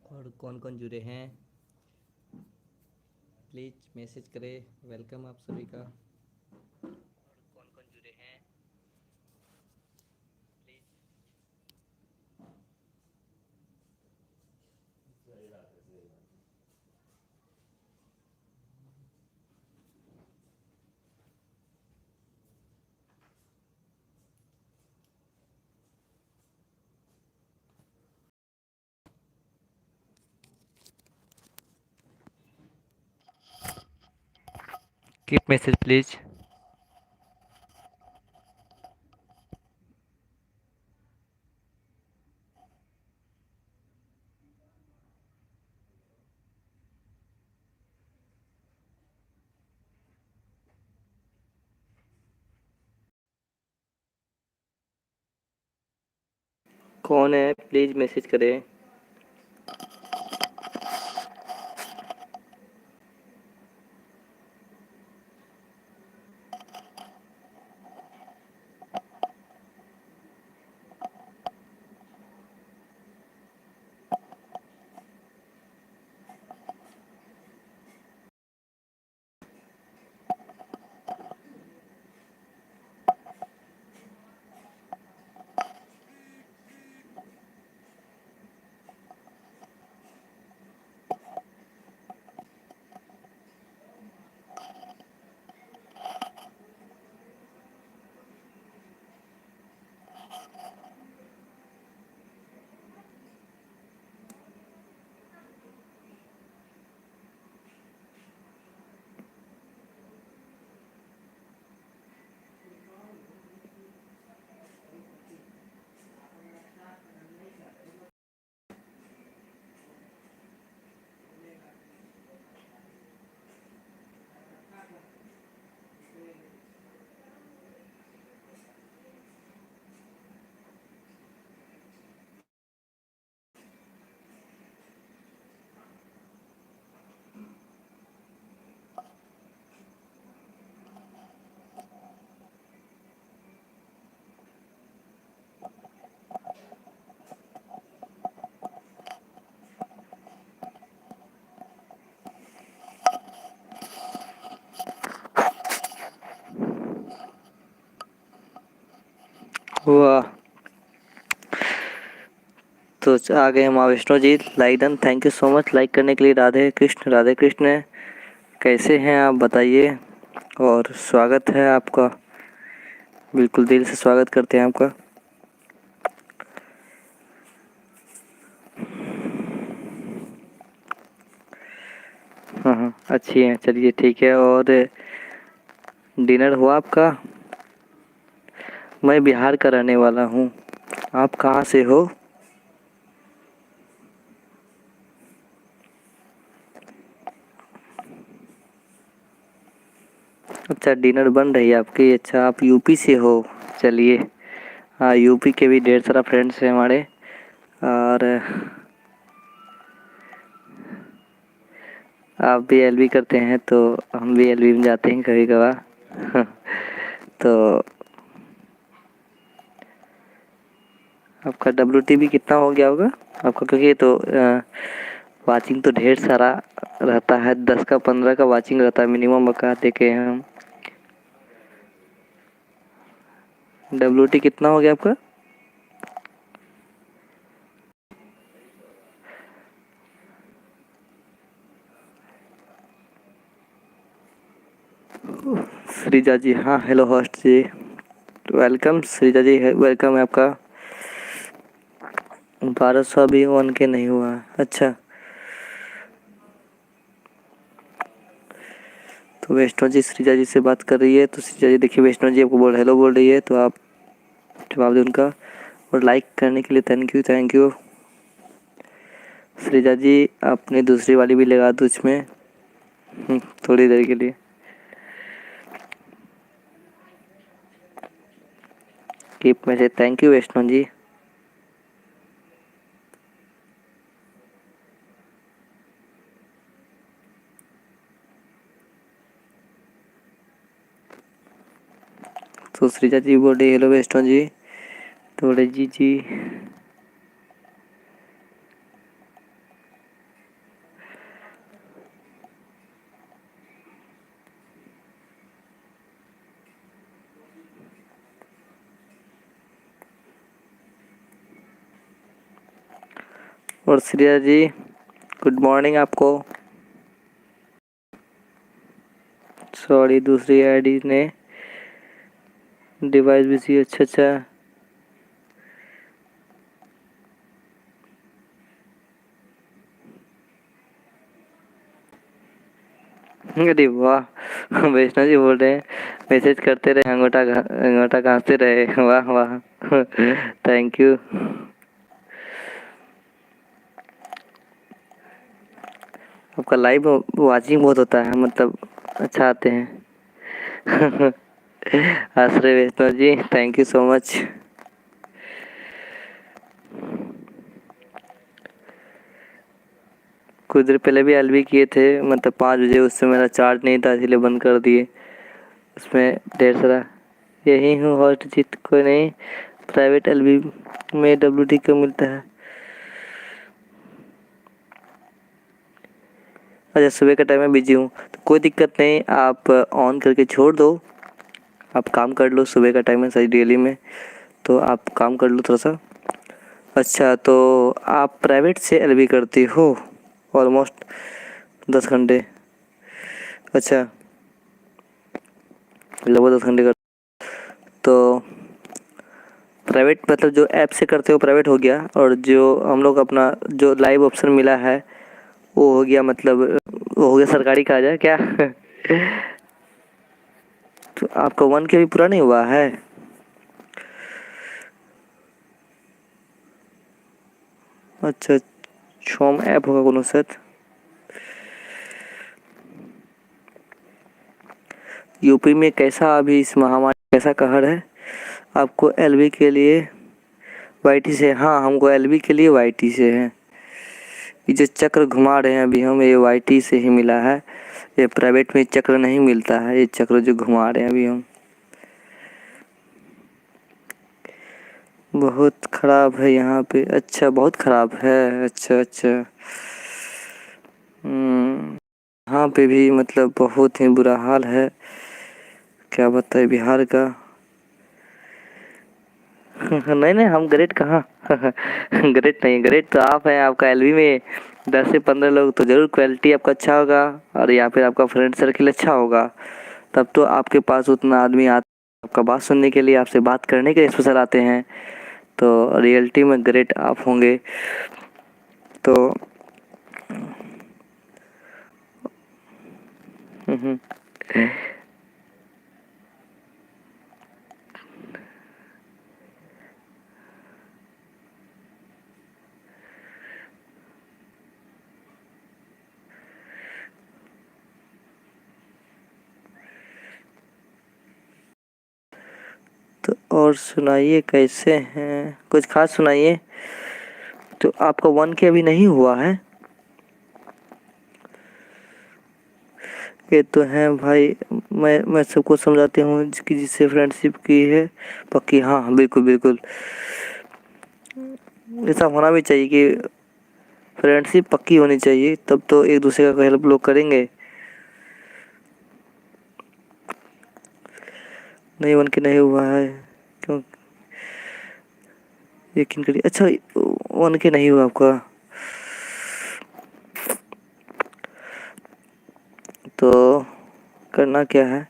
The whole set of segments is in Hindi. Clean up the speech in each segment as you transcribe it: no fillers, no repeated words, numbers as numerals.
और कौन कौन जुड़े हैं प्लीज़ मैसेज करें। वेलकम आप सभी का। और कौन कौन जुड़े हैं प्लीज़। Keep message please. कौन है प्लीज़ मैसेज करें। वाह, तो आ गए माँ Vaishno ji. Like done, thank you so much like करने के लिए। राधे कृष्ण राधे कृष्ण। कैसे हैं आप बताइए। और स्वागत है आपका, बिल्कुल दिल से स्वागत करते हैं आपका। हाँ हाँ, अच्छी है, चलिए ठीक है। और डिनर हुआ आपका? मैं बिहार का रहने वाला हूँ। आप कहाँ से हो? अच्छा, डिनर बन रही है आपकी। अच्छा, आप यूपी से हो। चलिए, हाँ, यूपी के भी ढेर सारा फ्रेंड्स हैं हमारे। और आप भी एलबी करते हैं तो हम भी एलबी में जाते हैं कभी कभार। तो आपका WTB कितना हो गया होगा आपका? क्योंकि तो वाचिंग तो ढेर सारा रहता है, 10 का 15 का वाचिंग रहता है मिनिमम, का देखे हैं हम। WT कितना हो गया आपका? श्रीजा जी, हाँ, हेलो होस्ट जी, वेलकम श्रीजा जी, वेलकम है आपका। 1200 अभी 1K नहीं हुआ। अच्छा, तो वैष्णो जी श्रीजा जी से बात कर रही है। तो श्रीजा जी देखिए, वैष्णो जी आपको हेलो बोल रही है, तो आप जवाब दें उनका। और लाइक करने के लिए thank you thank you. Shreeja ji, आपने दूसरी वाली भी लगा दो इसमें, थोड़ी देर के लिए। Keep message, thank you Vaishno ji. तो श्रीजा जी बोल रही हेलो वैष्णो जी। तो बोले जी जी। और श्रेया जी गुड मॉर्निंग आपको। सॉरी दूसरी आईडी ने डिवाइस बिजी। अच्छा अच्छा, अरे वाह वैष्णव जी बोल रहे हैं मैसेज करते रहे, अंगूठा घासते रहे। वाह वाह थैंक यू। आपका लाइव वाचिंग बहुत होता है, मतलब अच्छा आते हैं। आश्रय वैष्णव जी थैंक यू सो मच। कुछ देर पहले भी एलबी किए थे, मतलब 5 बजे, उससे मेरा चार्ज नहीं था इसलिए बंद कर दिए। उसमें ढेर सारा यही हूँ होस्ट जीत, कोई नहीं। प्राइवेट एलबी में डब्ल्यूटी क्यों मिलता है? अच्छा सुबह का टाइम में बिजी हूँ तो कोई दिक्कत नहीं, आप ऑन करके छोड़ दो, आप काम कर लो। सुबह का टाइम है सही डेली में, तो आप काम कर लो थोड़ा सा। अच्छा तो आप प्राइवेट से एलबी करती हो ऑलमोस्ट 10 घंटे? अच्छा लगभग 10 घंटे कर, तो प्राइवेट मतलब जो ऐप से करते हो प्राइवेट हो गया, और जो हम लोग अपना जो लाइव ऑप्शन मिला है वो हो गया, मतलब वो हो गया सरकारी कहा जाए क्या? तो आपका 1K भी पूरा नहीं हुआ है? अच्छा छोम ऐप होगा कोनो शायद। यूपी में कैसा अभी इस महामारी कैसा कहर है? आपको एलबी के लिए वाईटी से? हाँ हमको एलबी के लिए वाईटी से है। ये जो चक्र घुमा रहे हैं अभी हम, ये वाईटी से ही मिला है। ये प्राइवेट में चक्र नहीं मिलता है, ये चक्र जो घुमा रहे हैं अभी हम। बहुत ख़राब है यहाँ पे? अच्छा बहुत ख़राब है, अच्छा अच्छा। यहाँ पे भी मतलब बहुत ही बुरा हाल है, क्या बताए बिहार का। नहीं नहीं हम ग्रेट कहाँ। ग्रेट नहीं, ग्रेट तो आप हैं। आपका एलवी में 10 से 15 लोग तो जरूर क्वालिटी आपका अच्छा होगा, और या फिर आपका फ्रेंड सर्किल अच्छा होगा, तब तो आपके पास उतना आदमी आता आपका बात सुनने के लिए, आपसे बात करने के लिए स्पेशल आते हैं। तो रियलिटी में ग्रेट आप होंगे। तो तो और सुनाइए कैसे हैं, कुछ खास सुनाइए। तो आपका 1K अभी नहीं हुआ है? ये तो है भाई, मैं सबको समझाती हूँ कि जिससे फ्रेंडशिप की है पक्की। हाँ हाँ बिल्कुल बिल्कुल, ऐसा होना भी चाहिए कि फ्रेंडशिप पक्की होनी चाहिए, तब तो एक दूसरे का हेल्प लोग करेंगे। नहीं 1K नहीं हुआ है क्यों? यकीन करिए। अच्छा 1K नहीं हुआ आपका, तो करना क्या है?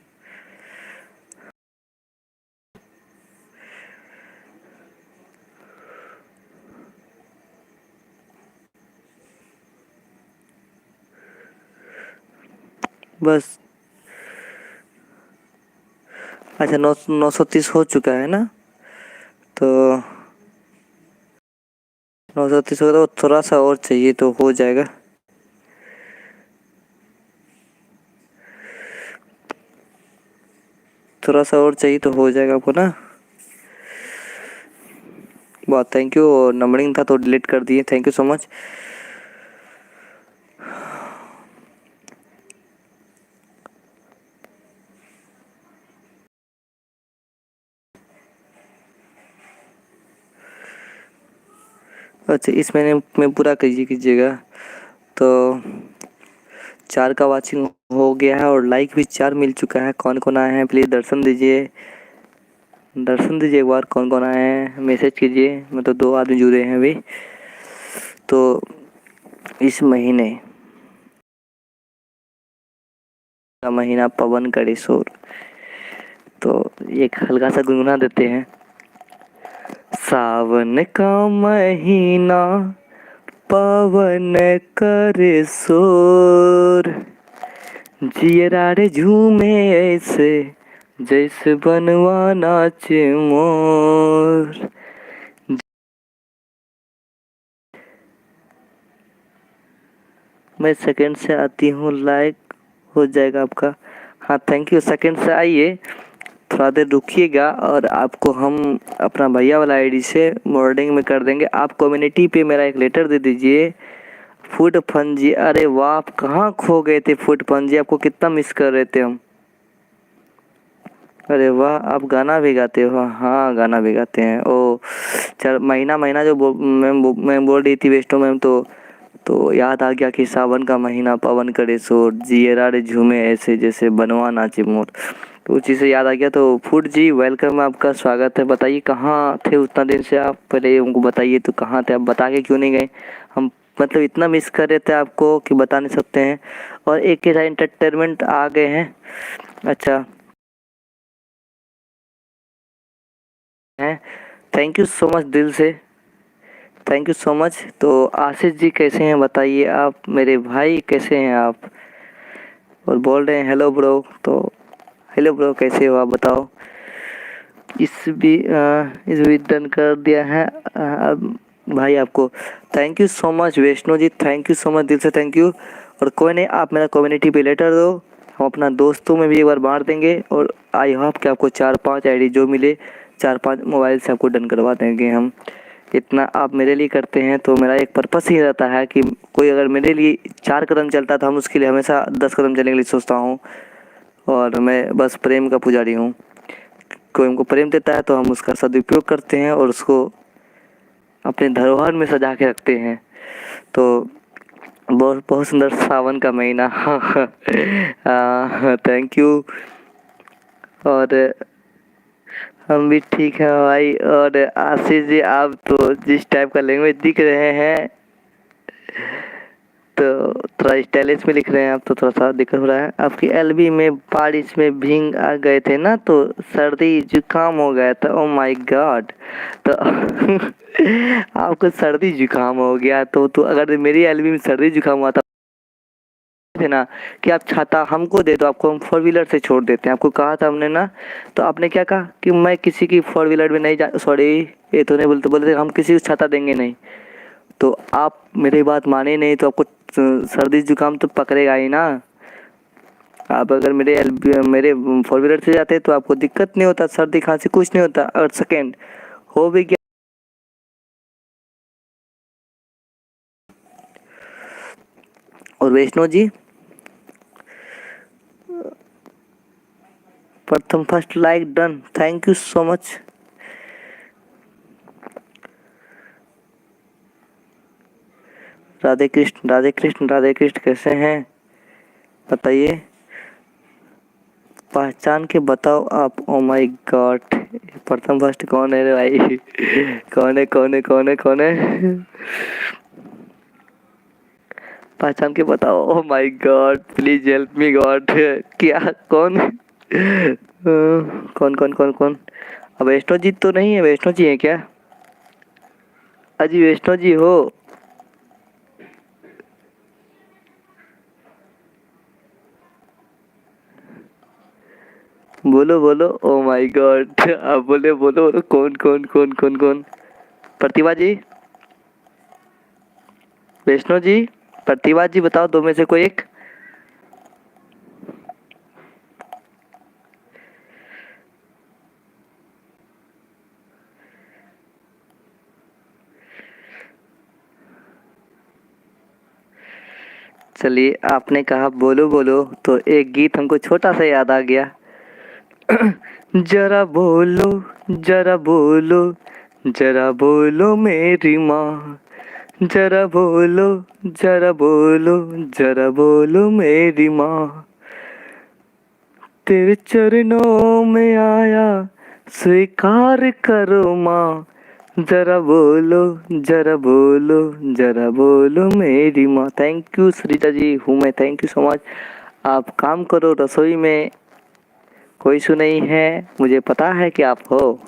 बस अच्छा 930 हो चुका है ना? तो 930 हो, तो थोड़ा सा और चाहिए तो हो जाएगा। थोड़ा सा और चाहिए तो हो जाएगा आपको ना। बहुत थैंक यू। नंबरिंग था तो डिलीट कर दिए, थैंक यू सो मच। अच्छा इस महीने में पूरा कीजिएगा। तो 4 का वाचिंग हो गया है और लाइक भी 4 मिल चुका है। कौन कौन आए हैं प्लीज़ दर्शन दीजिए, दर्शन दीजिए एक बार। कौन कौन आए हैं मैसेज कीजिए, मतलब 2 आदमी जुड़े हैं अभी। तो इस महीने का महीना पवन करे शोर, तो एक हल्का सा गुनगुना देते हैं। सावन का महीना पवन करे शोर, जियरा रे झूमे ऐसे जैसे बनवा नाचे मोर। मैं सेकंड से आती हूँ, लाइक हो जाएगा आपका। हाँ थैंक यू, सेकंड से आइए, थोड़ा देर रुकिएगा और आपको हम अपना भैया वाला आईडी से मॉर्निंग में कर देंगे। आप कम्युनिटी पे मेरा एक लेटर दे दीजिए। फूड फन जी, अरे वाह, आप कहाँ खो गए थे फूड फन जी, आपको कितना मिस कर रहे थे हम। अरे वाह, आप गाना भी गाते हो? हाँ गाना भी गाते हैं। ओ चल, महीना महीना जो मैं बोल रही थी वैष्णो मैम, तो याद आ गया कि सावन का महीना पवन करे शोर, जियरा रे झूमे ऐसे जैसे बनवा नाचे मोर। तो उस चीज़ से याद आ गया। तो फूड जी वेलकम, आपका स्वागत है। बताइए कहाँ थे उतना दिन से आप, पहले हमको बताइए तो कहाँ थे आप, बता के क्यों नहीं गए? हम मतलब इतना मिस कर रहे थे आपको कि बता नहीं सकते हैं। और एक के साथ एंटरटेनमेंट आ गए हैं। अच्छा है, थैंक यू सो मच दिल से, थैंक यू सो मच। तो आशीष जी कैसे हैं बताइए आप, मेरे भाई कैसे हैं आप? और बोल रहे हैं हेलो ब्रो, तो हेलो ब्रो कैसे हो आप बताओ। इस भी डन कर दिया है अब भाई आपको। Thank you so much Vaishno ji, thank you so much दिल से, थैंक यू। और कोई नहीं, आप मेरा कम्युनिटी पे लेटर दो, हम अपना दोस्तों में भी एक बार बांट देंगे। और आई होप कि आपको 4-5 आईडी जो मिले 4-5 मोबाइल से आपको डन करवा देंगे हम। इतना आप मेरे लिए करते हैं तो मेरा एक पर्पस ही रहता है कि कोई अगर मेरे लिए 4 कदम चलता तो हम उसके लिए हमेशा 10 कदम चलने के लिए सोचता हूँ। और मैं बस प्रेम का पुजारी हूँ। कोई हमको प्रेम देता है तो हम उसका सदुपयोग करते हैं और उसको अपने धरोहर में सजा के रखते हैं। तो बहुत बहुत सुंदर सावन का महीना। Thank you. और हम भी ठीक है भाई। और आशीष जी, आप तो जिस टाइप का लैंग्वेज दिख रहे हैं तो थोड़ा स्टाइलिश में लिख रहे हैं आप, तो थोड़ा सा दिक्कत हो रहा है। आपकी एलबी में बारिश में भीग आ गए थे ना, तो सर्दी जुकाम हो गया था। ओ माय गॉड, तो आपको सर्दी जुकाम हो गया तो अगर मेरी एलबी में सर्दी जुकाम हुआ था थे ना कि आप छाता हमको दे दो, आपको हम 4 व्हीलर से छोड़ देते हैं, आपको कहा था हमने ना। तो आपने क्या कहा कि मैं किसी की 4 व्हीलर में नहीं जा, सॉरी ये तो नहीं बोलते, बोलते हम किसी को छाता देंगे नहीं। तो आप मेरी बात माने नहीं तो आपको सर्दी जुकाम तो पकड़ेगा ही ना। आप अगर मेरे 4 व्हीलर से जाते तो आपको दिक्कत नहीं होता, सर्दी खांसी कुछ नहीं होता। और सेकेंड हो भी गया। और वैष्णो जी प्रथम first like done, thank you so much. Radhe Krishna Radhe Krishna Radhe Krishna, कैसे हैं बताइए, पहचान के बताओ आप। ओ माय गॉड, प्रथम फर्स्ट कौन है रे भाई? कौन है कौन है कौन है कौन है? पहचान के बताओ। ओ my God, please help me God. क्या कौन? कौन कौन कौन कौन? अब वैष्णो जी तो नहीं है, वैष्णो जी है क्या? अजी वैष्णो जी हो? बोलो बोलो, ओ माय गॉड, आप बोले बोलो बोलो, कौन कौन कौन कौन कौन? प्रतिभा जी, वैष्णो जी, प्रतिभा जी, बताओ दो में से कोई एक। चलिए, आपने कहा बोलो बोलो तो एक गीत हमको छोटा सा याद आ गया। जरा बोलो, जरा बोलो, जरा बोलो मेरी माँ, जरा बोलो, जरा बोलो, जरा बोलो मेरी माँ, तेरे चरणों में आया स्वीकार करो माँ, जरा बोलो, जरा बोलो, जरा बोलो मेरी माँ। थैंक यू सरिता जी, हूँ मैं, थैंक यू सो मच। आप काम करो, रसोई में कोई इशू नहीं है, मुझे पता है कि आप हो।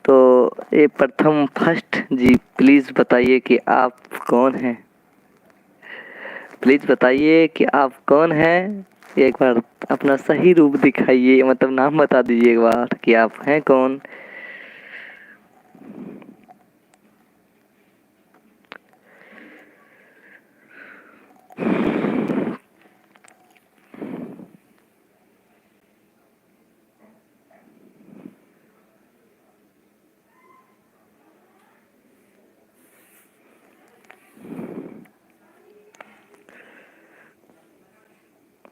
तो ये प्रथम फर्स्ट जी, प्लीज़ बताइए कि आप कौन हैं। प्लीज़ बताइए कि आप कौन हैं। एक बार अपना सही रूप दिखाइए, मतलब नाम बता दीजिए एक बार कि आप हैं कौन।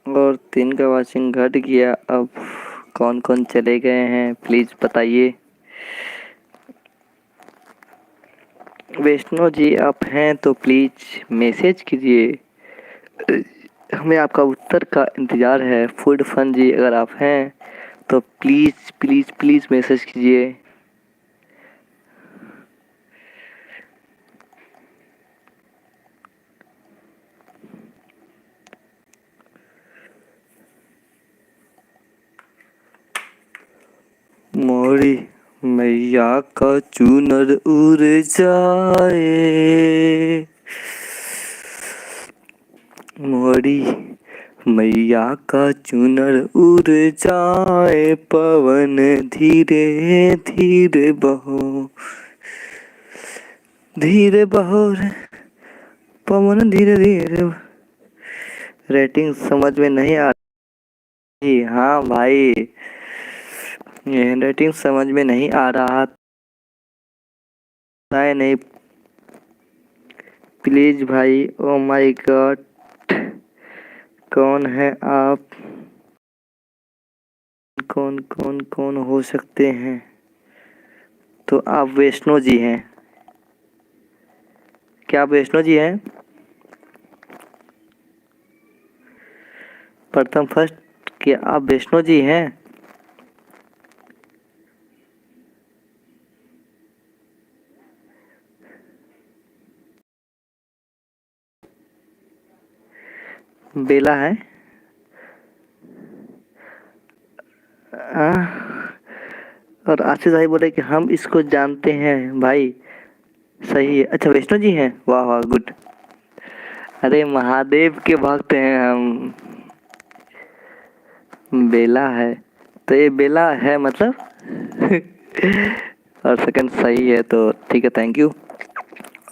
और 3 का वॉचिंग घट गया, अब कौन कौन चले गए हैं प्लीज़ बताइए। वैष्णो जी आप हैं तो प्लीज़ मैसेज कीजिए, हमें आपका उत्तर का इंतज़ार है। फूड फन जी अगर आप हैं तो प्लीज़ प्लीज़ प्लीज़ मैसेज कीजिए। मोरी मैया का चूनर उड़ जाए, मोरी मैया का चूनर उड़ जाए, पवन धीरे धीरे बहो, धीरे बहो रे पवन धीरे धीरे। रेटिंग समझ में नहीं आ रही। हाँ भाई, ये रेटिंग समझ में नहीं आ रहा था नहीं। प्लीज भाई, ओ माय गॉड, कौन है आप, कौन कौन कौन हो सकते हैं। तो आप वैष्णो जी हैं, क्या आप वैष्णो जी हैं। प्रथम फर्स्ट, क्या आप वैष्णो जी हैं। बेला है। आ, और आशीष भाई बोले कि हम इसको जानते हैं भाई। सही है, अच्छा वैष्णो जी हैं, वाह वाह गुड। अरे महादेव के भक्त हैं हम। बेला है, तो ये बेला है मतलब। और सेकंड सही है तो ठीक है, थैंक यू।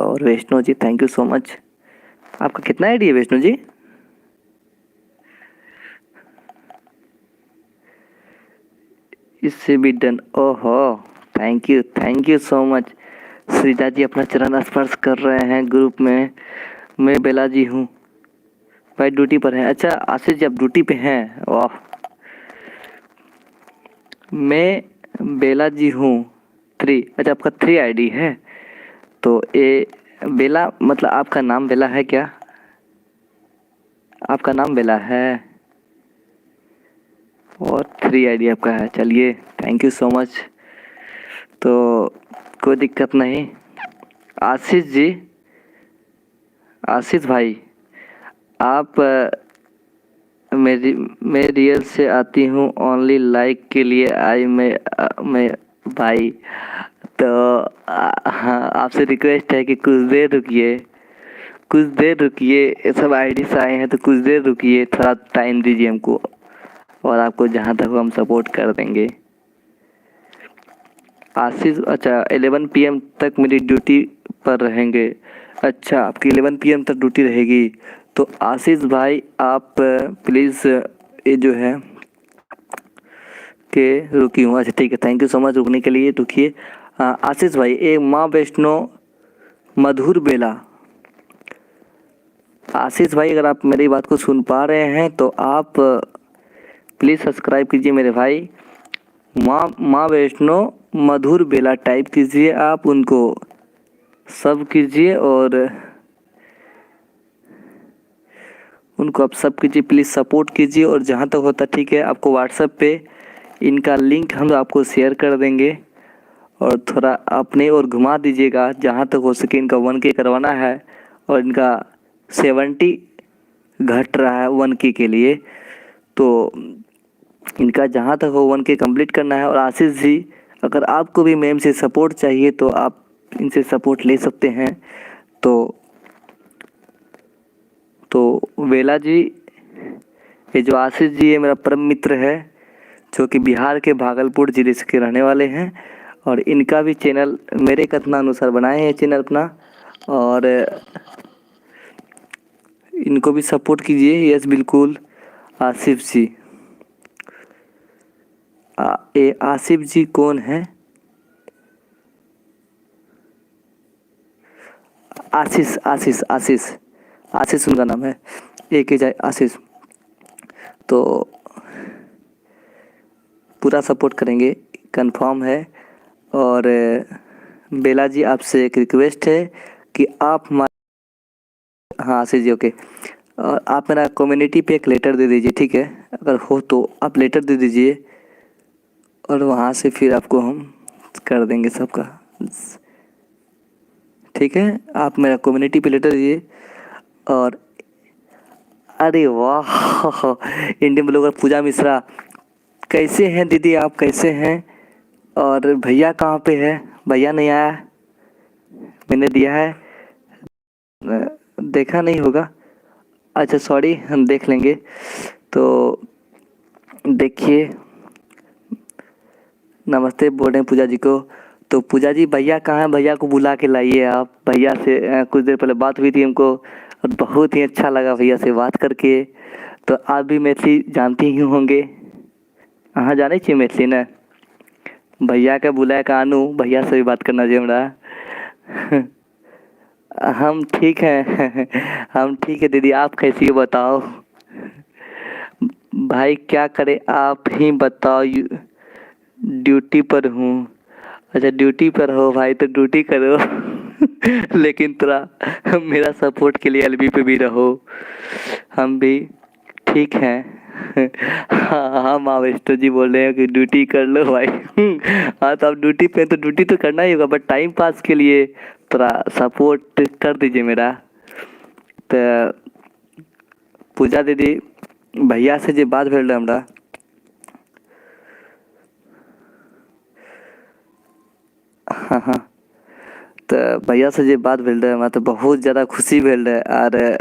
और Vaishno ji thank you so much. आपका कितना आईडी है वैष्णो जी। इससे भी डन, ओहो thank you so much. Shreeja ji अपना चरण स्पर्श कर रहे हैं ग्रुप में। मैं बेला जी हूँ भाई, ड्यूटी पर हैं। अच्छा आशीष जी आप ड्यूटी पे हैं, वाह। मैं बेला जी हूँ 3, अच्छा आपका 3 आईडी है। तो ये बेला मतलब आपका नाम बेला है क्या, आपका नाम बेला है और 3 आईडी आपका है। चलिए थैंक यू सो मच। तो कोई दिक्कत नहीं। आशीष जी, आशीष भाई आप मैं रियल से आती हूँ ओनली लाइक के लिए आई मैं भाई। तो हाँ आपसे रिक्वेस्ट है कि कुछ देर रुकिए, ये सब आईडीज आए हैं तो कुछ देर रुकिए, थोड़ा टाइम दीजिए हमको, और आपको जहाँ तक हो हम सपोर्ट कर देंगे। आशीष, अच्छा 11 PM तक मेरी ड्यूटी पर रहेंगे। अच्छा आपकी 11 PM तक ड्यूटी रहेगी। तो आशीष भाई आप प्लीज़ ये जो है कि रुकी हूँ, अच्छा ठीक है, थैंक यू सो मच रुकने के लिए, रुकिए। आशीष भाई ये माँ वैष्णो मधुर बेला। आशीष भाई अगर आप मेरी बात को सुन पा रहे हैं तो आप प्लीज़ सब्सक्राइब कीजिए मेरे भाई। माँ वैष्णो मधुर बेला टाइप कीजिए, आप उनको सब कीजिए और उनको आप सब कीजिए, प्लीज़ सपोर्ट कीजिए। और जहाँ तक होता ठीक है, आपको व्हाट्सएप पे इनका लिंक हम आपको शेयर कर देंगे, और थोड़ा अपने और घुमा दीजिएगा, जहाँ तक हो सके इनका 1K करवाना है। और इनका 70 घट रहा है 1K के लिए, तो इनका जहाँ तक हो 1K कंप्लीट करना है। और आशीष जी, अगर आपको भी मैम से सपोर्ट चाहिए तो आप इनसे सपोर्ट ले सकते हैं। तो वेला जी, ये जो आशीष जी है मेरा परम मित्र है, जो कि बिहार के भागलपुर जिले से के रहने वाले हैं। और इनका भी चैनल मेरे कथनानुसार बनाए हैं चैनल अपना, और इनको भी सपोर्ट कीजिए। यस बिल्कुल। आसिफ जी, ये आसिफ जी कौन है? आशीष आशीष आशीष आशीष उनका नाम है, एक ही जाए आशीष। तो पूरा सपोर्ट करेंगे, कंफर्म है। और बेला जी, आपसे एक रिक्वेस्ट है कि आप हमारे, हाँ आशीष जी ओके, और आप मेरा कम्युनिटी पे एक लेटर दे दीजिए, ठीक है? अगर हो तो आप लेटर दे दीजिए, और वहाँ से फिर आपको हम कर देंगे सबका, ठीक है? आप मेरा कम्युनिटी पे लेटर दीजिए। और अरे वाह इंडियन ब्लॉगर पूजा मिश्रा, कैसे हैं दीदी आप, कैसे हैं? और भैया कहाँ पे है? भैया नहीं आया, मैंने दिया है, देखा नहीं होगा। अच्छा सॉरी, हम देख लेंगे। तो देखिए, नमस्ते बोल रहे हैं पूजा जी को। तो पूजा जी, भैया कहाँ हैं? भैया को बुला के लाइए आप। भैया से कुछ देर पहले बात हुई थी हमको, और बहुत ही अच्छा लगा भैया से बात करके। तो आप भी मैथिली जानते ही होंगे, हाँ जाने चाहिए मैथिली ना। भैया के बुलाए का आनू, भैया से भी बात करना चाहिए हमरा। हम ठीक हैं। हम ठीक है दीदी, आप कैसी हो बताओ? भाई क्या करे, आप ही बताओ। ड्यूटी पर हूँ। अच्छा ड्यूटी पर हो भाई, तो ड्यूटी करो। लेकिन थोड़ा मेरा सपोर्ट के लिए एलबी पे भी रहो। हम भी ठीक हैं। हाँ हाँ मावेस्टर जी बोल रहे हैं कि ड्यूटी कर लो भाई। हाँ तो आप ड्यूटी पे, तो ड्यूटी तो करना ही होगा, बट टाइम पास के लिए थोड़ा सपोर्ट कर दीजिए मेरा। तो पूजा दीदी, भैया से जो बात भेल रहे हमरा, हाँ हाँ, तो भैया से जो बात भेल रहे हमरा तो बहुत ज़्यादा खुशी भेल रहे। और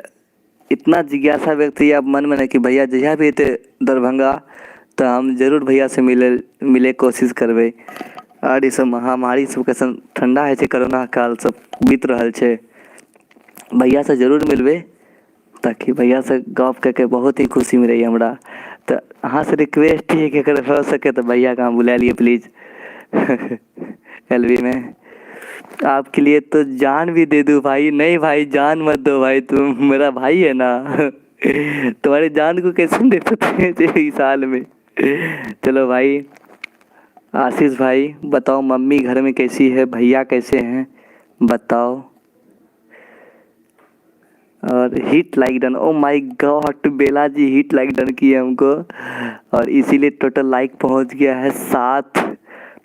इतना जिज्ञासा व्यक्ति आप मन में नहीं कि भैया जहिया भी अते दरभंगा तो हम जरूर भैया से मिले कोशिश करबै। और ई सब महामारी सब कैसन ठंडा है छे, कोरोना काल सब बीत रहल छे, भैया से जरूर मिलबै, ताकि भैया से गप करके बहुत ही खुशी मिले हमरा। तो अहाँ से रिक्वेस्ट है कि अगर हो सके तो भैया का बुला लिए प्लीज़। एलवी में आपके लिए तो जान भी दे दूँ भाई। नहीं भाई जान मत दो भाई, तुम मेरा भाई है ना। तुम्हारी जान को कैसे दे सकते हैं इस साल में। चलो भाई, आशीष भाई बताओ, मम्मी घर में कैसी है, भैया कैसे हैं बताओ। और hit like done, oh my God Bela ji hit like done किए हमको, और इसीलिए टोटल लाइक पहुंच गया है 7।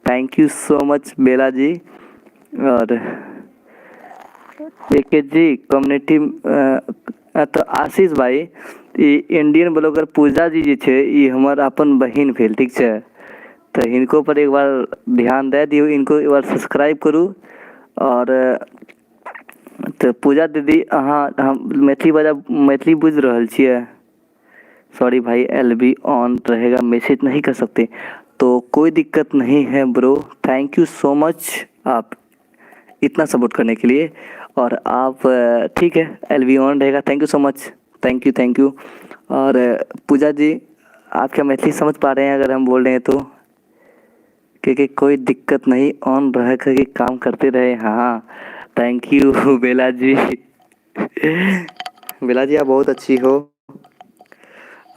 थैंक यू सो मच बेला जी। और एक जी कम्युनिटी, तो आशीष भाई, इंडियन ब्लॉगर पूजा जी जे छे, ये हमार अपन बहन भेल, ठीक है? तो इनको पर एक बार ध्यान दे दियो, इनको एक बार सब्सक्राइब करूँ। और तो पूजा दीदी, अहाँ हम मैथिली बुझ रहल छियै? सॉरी भाई, एलबी ऑन रहेगा, मैसेज नहीं कर सकते, तो कोई दिक्कत नहीं है bro. Thank you so much आप इतना सपोर्ट करने के लिए। और आप ठीक है, एलबी ऑन रहेगा। Thank you so much, thank you thank you. और पूजा जी, आप क्या मैथिली समझ पा रहे हैं अगर हम बोल रहे हैं तो? क्योंकि कोई दिक्कत नहीं, ऑन रह कर के काम करते रहे। हाँ थैंक यू बेला जी। बेला जी आप बहुत अच्छी हो,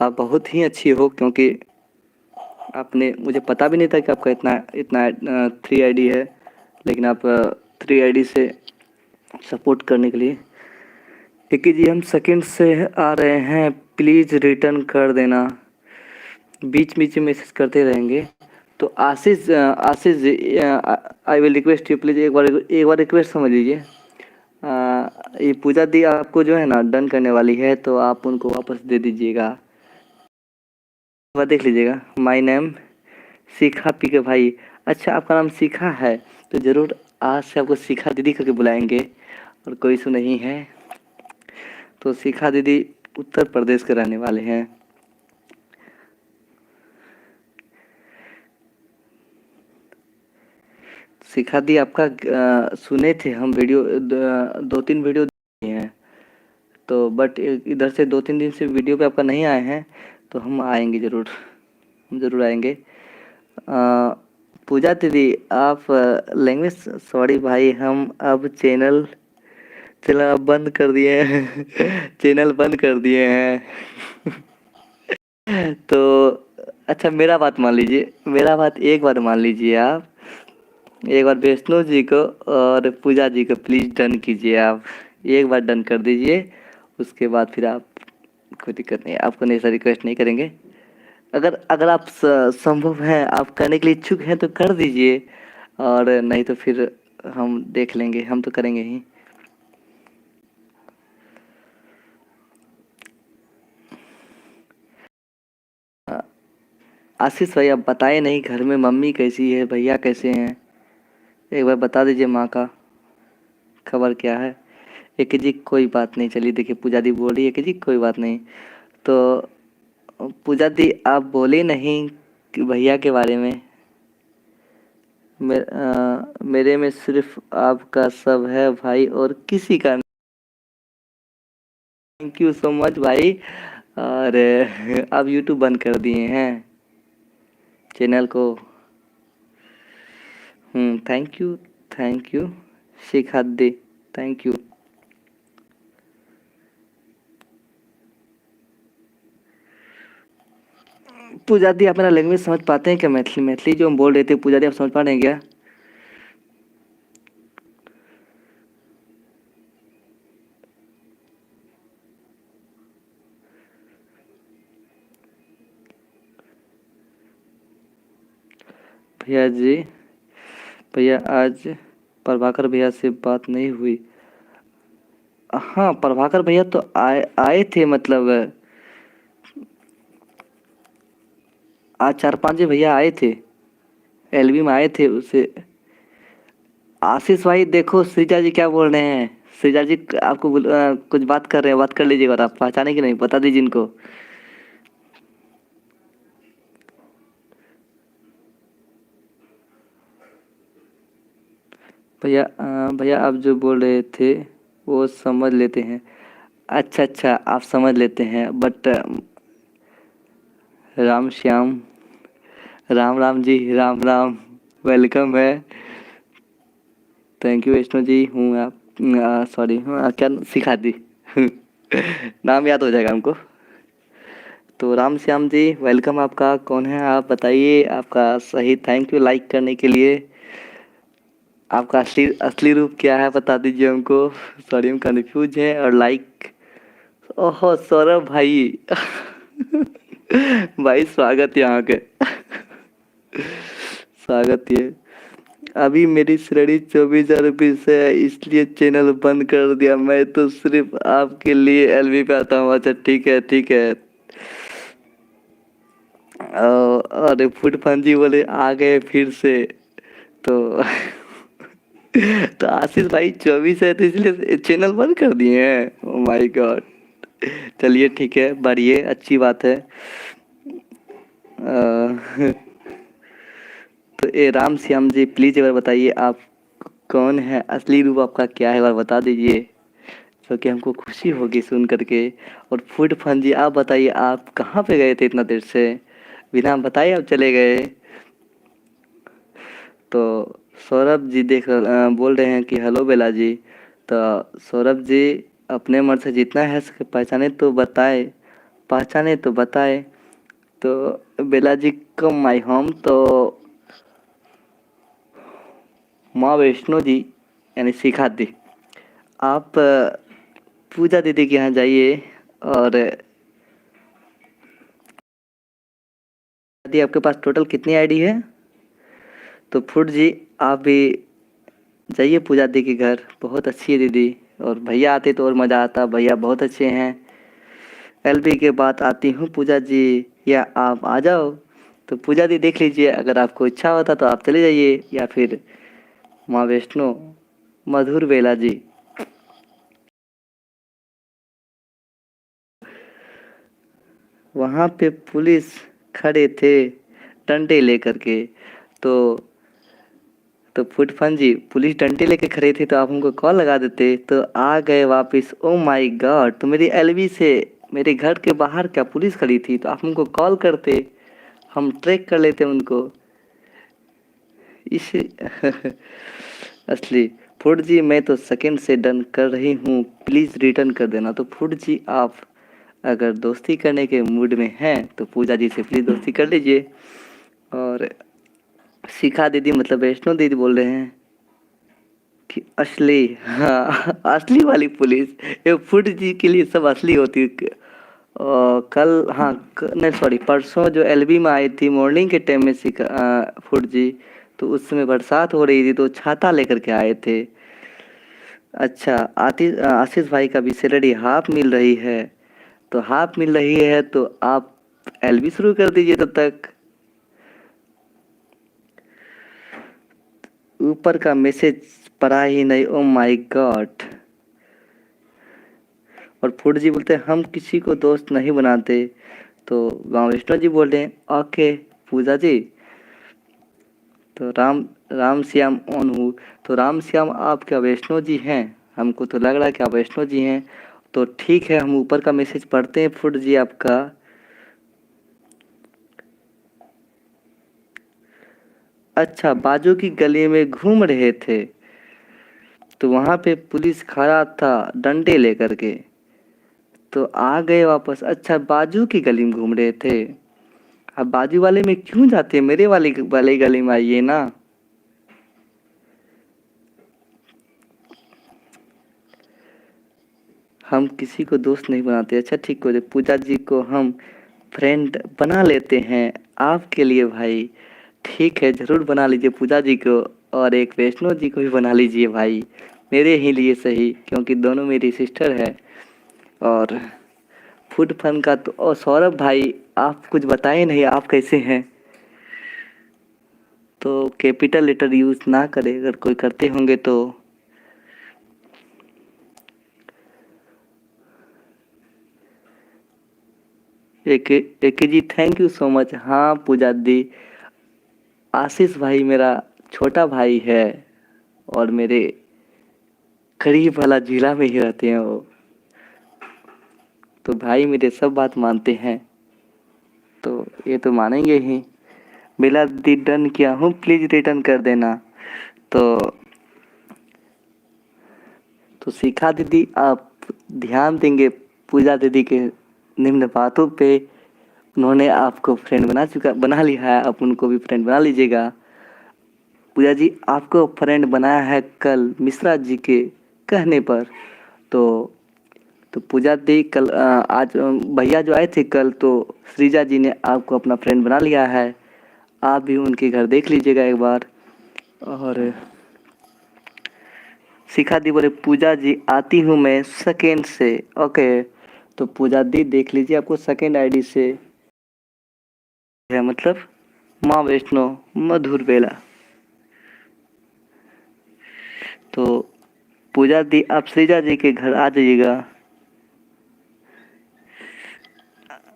आप बहुत ही अच्छी हो, क्योंकि आपने, मुझे पता भी नहीं था कि आपका इतना इतना 3 आईडी है, लेकिन आप 3 आईडी से सपोर्ट करने के लिए। एक जी हम सेकंड से आ रहे हैं, प्लीज़ रिटर्न कर देना। बीच बीच में मैसेज करते रहेंगे, तो Ashish Ashish ji, I will request you please, एक बार रिक्वेस्ट समझ लीजिए। ये पूजा दी आपको जो है ना डन करने वाली है, तो आप उनको वापस दे दीजिएगा। एक बार देख लीजिएगा। माय नेम शिखा पी के भाई। अच्छा, आपका नाम शिखा है, तो ज़रूर आज से आपको शिखा दीदी करके बुलाएंगे, और कोई इशू नहीं है। तो शिखा दीदी उत्तर प्रदेश के रहने वाले हैं। शिखा दी आपका सुने थे हम वीडियो, 2-3 वीडियो दिए हैं, तो बट इधर से 2-3 दिन से वीडियो पे आपका नहीं आए हैं, तो हम आएंगे ज़रूर, हम ज़रूर आएंगे। पूजा दीदी आप लैंग्वेज, सॉरी भाई, हम अब चैनल चला बंद कर दिए हैं चैनल बंद कर दिए हैं तो अच्छा, मेरा बात मान लीजिए, मेरा बात एक बार मान लीजिए आप। एक बार वैष्णो जी को और पूजा जी को प्लीज़ डन कीजिए आप, एक बार डन कर दीजिए। उसके बाद फिर आप, कोई दिक्कत नहीं है, आपको नहीं, ऐसा रिक्वेस्ट नहीं करेंगे। अगर अगर आप संभव है, आप करने के लिए इच्छुक हैं तो कर दीजिए, और नहीं तो फिर हम देख लेंगे, हम तो करेंगे ही। आशीष भाई, आप बताए नहीं घर में मम्मी कैसी है, भैया कैसे हैं, एक बार बता दीजिए माँ का खबर क्या है। एक जी कोई बात नहीं, चलिए देखिए पूजा दी बोल रही है कि जी कोई बात नहीं। तो पूजा दी आप बोले नहीं कि भैया के बारे में। मेरे में सिर्फ आपका सब है भाई, और किसी का। थैंक यू सो मच भाई। और आप यूट्यूब बंद कर दिए हैं चैनल को। Thank you, thank you Shikha di, thank you. Pooja di आप मेरा लैंग्वेज समझ पाते हैं क्या? मैथिली, मैथिली जो हम बोल रहे थे, पूजा दी आप समझ पा रहे हैं क्या? भैया जी, भैया आज प्रभाकर भैया से बात नहीं हुई। हाँ, प्रभाकर भैया तो आए आए थे, मतलब आज 4-5 भैया आए थे, एलबी में आए थे उसे। आशीष भाई देखो सृजा जी क्या बोल रहे हैं। सृजा जी आपको कुछ बात कर रहे हैं, बात कर लीजिएगा, और आप पहचाने कि नहीं बता दीजिए इनको। भैया भैया आप जो बोल रहे थे वो समझ लेते हैं। अच्छा अच्छा, आप समझ लेते हैं, बट राम श्याम, राम राम जी, राम राम, वेलकम है। Thank you Vaishno ji. हूँ आप, सॉरी, क्या सिखा दी नाम याद हो जाएगा हमको। तो राम श्याम जी वेलकम, आपका कौन है आप बताइए, आपका सही, थैंक यू लाइक करने के लिए। आपका असली असली रूप क्या है बता दीजिए हमको। सॉरी हम कन्फ्यूज हैं, और लाइक। ओहो सौरभ भाई भाई स्वागत है यहाँ के स्वागत है। अभी मेरी श्रेणी 24,000 है, इसलिए चैनल बंद कर दिया। मैं तो सिर्फ आपके लिए एलबी पे आता हूँ। अच्छा ठीक है, ठीक है। अरे फूड फंजी बोले आ गए फिर से, तो तो आशीष भाई 24 है, तो इसलिए चैनल बंद कर दिए हैं। ओ माय गॉड। चलिए ठीक है, बढ़िए, अच्छी बात है। तो ए राम श्याम जी प्लीज़ एक बार बताइए आप कौन है, असली रूप आपका क्या है, एक बार बता दीजिए, तो कि हमको खुशी होगी सुन करके। और फूड फन जी आप बताइए, आप कहाँ पे गए थे इतना देर से, बिना बताए आप चले गए। तो सौरभ जी बोल रहे हैं कि हेलो बेला जी। तो सौरभ जी अपने मन से जितना है सके पहचाने तो बताए, पहचाने तो बताए। तो बेला जी कम माई होम, तो माँ वैष्णो जी यानी शिखा दी, आप पूजा दीदी के यहाँ जाइए। और दी आपके पास टोटल कितनी आईडी है? तो फुट जी आप भी जाइए पूजा दी के घर, बहुत अच्छी है दीदी। और भैया आते तो और मज़ा आता, भैया बहुत अच्छे हैं। एलबी के बाद आती हूँ पूजा जी, या आप आ जाओ। तो पूजा दी देख लीजिए, अगर आपको इच्छा होता तो आप चले जाइए, या फिर माँ वैष्णो मधुर बेला जी। वहाँ पे पुलिस खड़े थे डंडे लेकर के। तो फुटफन जी, पुलिस डंडे लेके खड़े थे तो आप हमको कॉल लगा देते तो आ गए वापस। ओ माय गॉड, तो मेरी एलवी से मेरे घर के बाहर क्या पुलिस खड़ी थी, तो आप हमको कॉल करते, हम ट्रैक कर लेते उनको। इस असली फुट जी, मैं तो सेकंड से डन कर रही हूँ, प्लीज़ रिटर्न कर देना। तो फुट जी आप अगर दोस्ती करने के मूड में हैं तो पूजा जी से प्लीज़ दोस्ती कर लीजिए। और शिखा दीदी मतलब वैष्णो दीदी बोल रहे हैं कि असली, हाँ असली वाली पुलिस, ये फुट जी के लिए सब असली होती है। कल, हाँ नहीं सॉरी, परसों जो एलबी में आई थी मॉर्निंग के टाइम में फुट जी, तो उस समय बरसात हो रही थी तो छाता लेकर के आए थे। अच्छा, आशीष भाई का भी सैलरी हाफ मिल रही है, तो हाफ मिल रही है तो आप एलबी शुरू कर दीजिए तब तक। ऊपर का मैसेज पढ़ा ही नहीं, ओ माय गॉड। और फुट जी बोलते हैं हम किसी को दोस्त नहीं बनाते। तो गाँव विष्णु जी बोल रहे हैं ओके पूजा जी। तो राम श्याम ऑन हूँ। तो राम श्याम आप क्या वैष्णो जी हैं? हमको तो लग रहा है कि आप वैष्णो जी हैं। तो ठीक है, हम ऊपर का मैसेज पढ़ते हैं फुट जी आपका। अच्छा, बाजू की गली में घूम रहे थे तो वहाँ पे पुलिस खड़ा था डंडे लेकर के, तो आ गए वापस। अच्छा, बाजू की गली में घूम रहे थे, अब बाजू वाले में क्यों जाते हैं, मेरे वाले गली में आइए ना। हम किसी को दोस्त नहीं बनाते। अच्छा ठीक हो, पूजा जी को हम फ्रेंड बना लेते हैं आपके लिए भाई। ठीक है, ज़रूर बना लीजिए पूजा जी को, और एक वैष्णो जी को भी बना लीजिए भाई, मेरे ही लिए सही, क्योंकि दोनों मेरी सिस्टर है। और फूड फन का तो, और सौरभ भाई आप कुछ बताए नहीं, आप कैसे हैं? तो कैपिटल लेटर यूज़ ना करें, अगर कोई करते होंगे तो। एक जी थैंक यू सो मच। हाँ पूजा दी, आशीष भाई मेरा छोटा भाई है, और मेरे करीब वाला जिला में ही रहते हैं वो, तो भाई मेरे सब बात मानते हैं, तो ये तो मानेंगे ही। बिला दी डन किया हूँ, प्लीज़ रिटर्न कर देना। तो शिखा दीदी आप ध्यान देंगे पूजा दीदी के निम्न बातों पे। उन्होंने आपको फ्रेंड बना लिया है, आप उनको भी फ्रेंड बना लीजिएगा। पूजा जी आपको फ्रेंड बनाया है कल मिश्रा जी के कहने पर। तो पूजा दी कल, आज भैया जो आए थे कल, तो श्रीजा जी ने आपको अपना फ्रेंड बना लिया है। आप भी उनके घर देख लीजिएगा एक बार। और शिखा दी बोले पूजा जी आती हूँ मैं सेकेंड से। ओके, तो पूजा दी देख लीजिए, आपको सेकेंड आईडी से है, मतलब माँ वैष्णो मधुर बेला। तो पूजा दी आप श्रीजा जी के घर आ जाइएगा।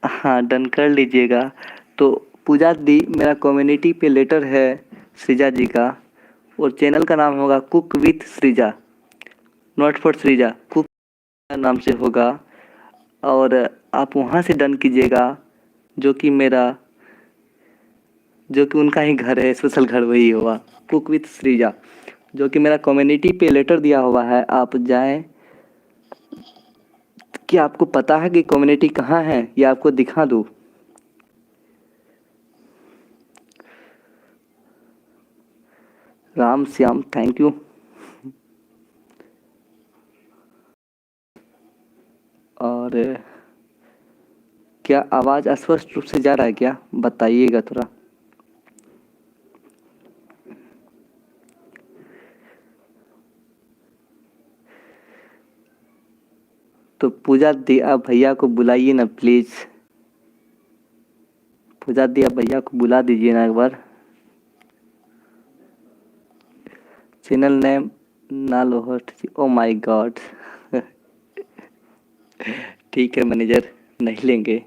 हाँ डन कर लीजिएगा। तो पूजा दी मेरा कम्युनिटी पे लेटर है श्रीजा जी का, और चैनल का नाम होगा cook with Shrija, not for Shrija, cook नाम से होगा। और आप वहाँ से डन कीजिएगा, जो कि उनका ही घर है, स्पेशल घर वही होगा, कुक विथ श्रीजा, जो कि मेरा कम्युनिटी पे लेटर दिया हुआ है। आप जाएं। क्या आपको पता है कि कम्युनिटी कहाँ है, या आपको दिखा दूँ? Ram Shyam thank you. और क्या आवाज़ अस्पष्ट रूप से जा रहा है क्या, बताइएगा थोड़ा। तो पूजा दी, आप भैया को बुलाइए ना प्लीज। पूजा दी, आप भैया को बुला दीजिए ना एक बार। चैनल नेम ना लोहट जी, ओ माय गॉड। ठीक है मैनेजर, नहीं लेंगे।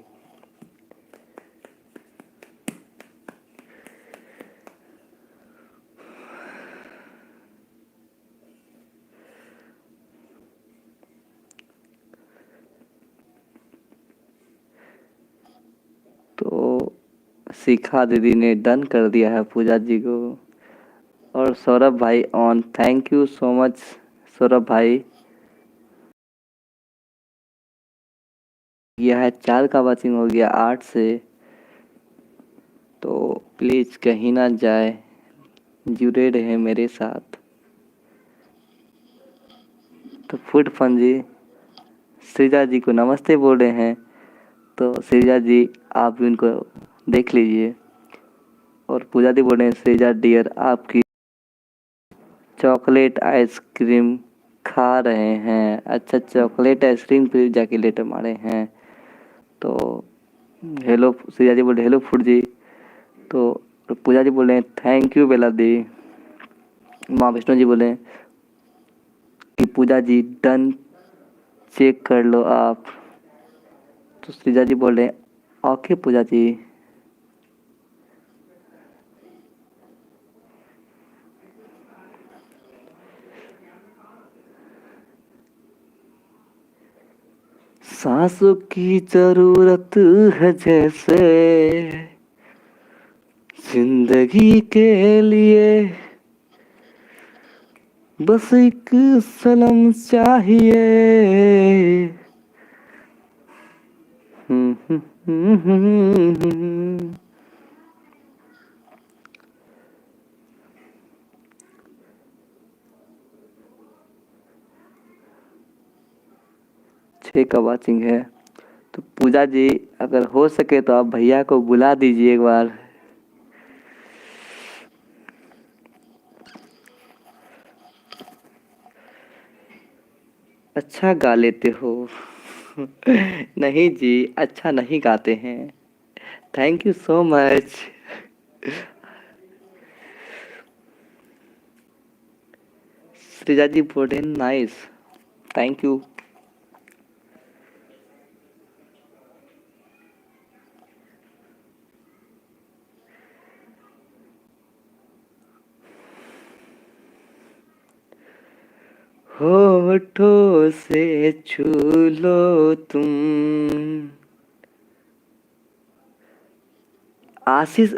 तो शिखा दीदी ने डन कर दिया है पूजा जी को। और सौरभ भाई on, thank you so much Saurabh भाई। यह है 4 का वाचिंग हो गया 8 से। तो प्लीज कहीं ना जाए, जुड़े रहे मेरे साथ। तो फूड फन जी श्रीजा जी को नमस्ते बोल रहे हैं। तो श्रीजा जी आप भी उनको देख लीजिए। और पूजा दी बोल रहे हैं श्रीजा डियर आपकी चॉकलेट आइसक्रीम खा रहे हैं। अच्छा, चॉकलेट आइसक्रीम फिर जाके लेटर मारे हैं। तो हेलो श्रीजा जी बोल रहे हेलो फूड जी। तो पूजा जी बोल रहे हैं थैंक यू बेला दी। माँ विष्णु जी बोले कि पूजा जी डन, चेक कर लो आप। तो श्रीजा जी बोल रहे हैं ओके पूजा जी। सांसों की जरूरत है जैसे जिंदगी के लिए, बस एक सनम चाहिए। 6 का वाचिंग है। तो पूजा जी अगर हो सके तो आप भैया को बुला दीजिए एक बार। अच्छा गा लेते हो। नहीं जी, अच्छा नहीं गाते हैं। Thank you so much. Shreeja ji बोल रहे हैं नाइस, थैंक यू। होठों से छू लो तुम। आशीष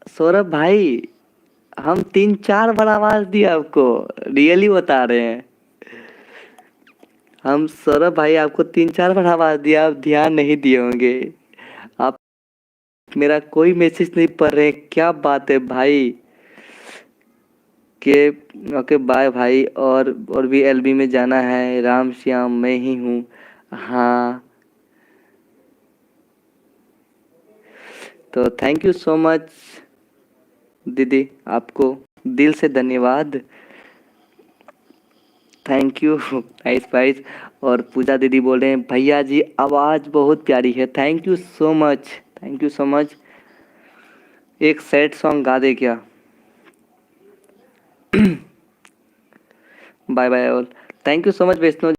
सौरभ भाई, हम 3-4 बार आवाज दिए आपको, रियली बता रहे हैं। हम सौरभ भाई आपको 3-4 बार आवाज दिया, आप ध्यान नहीं दिए होंगे। आप मेरा कोई मैसेज नहीं पढ़ रहे, क्या बात है भाई। के ओके बाय भाई। और भी एलबी में जाना है। राम श्याम मैं ही हूँ। हाँ, तो थैंक यू सो मच दीदी, आपको दिल से धन्यवाद। Thank you nice price. और पूजा दीदी बोल रहे हैं भैया जी आवाज़ बहुत प्यारी है। Thank you so much, thank you so much. एक सैड सॉन्ग गा दे क्या? Bye bye all, thank you so much Vaishno.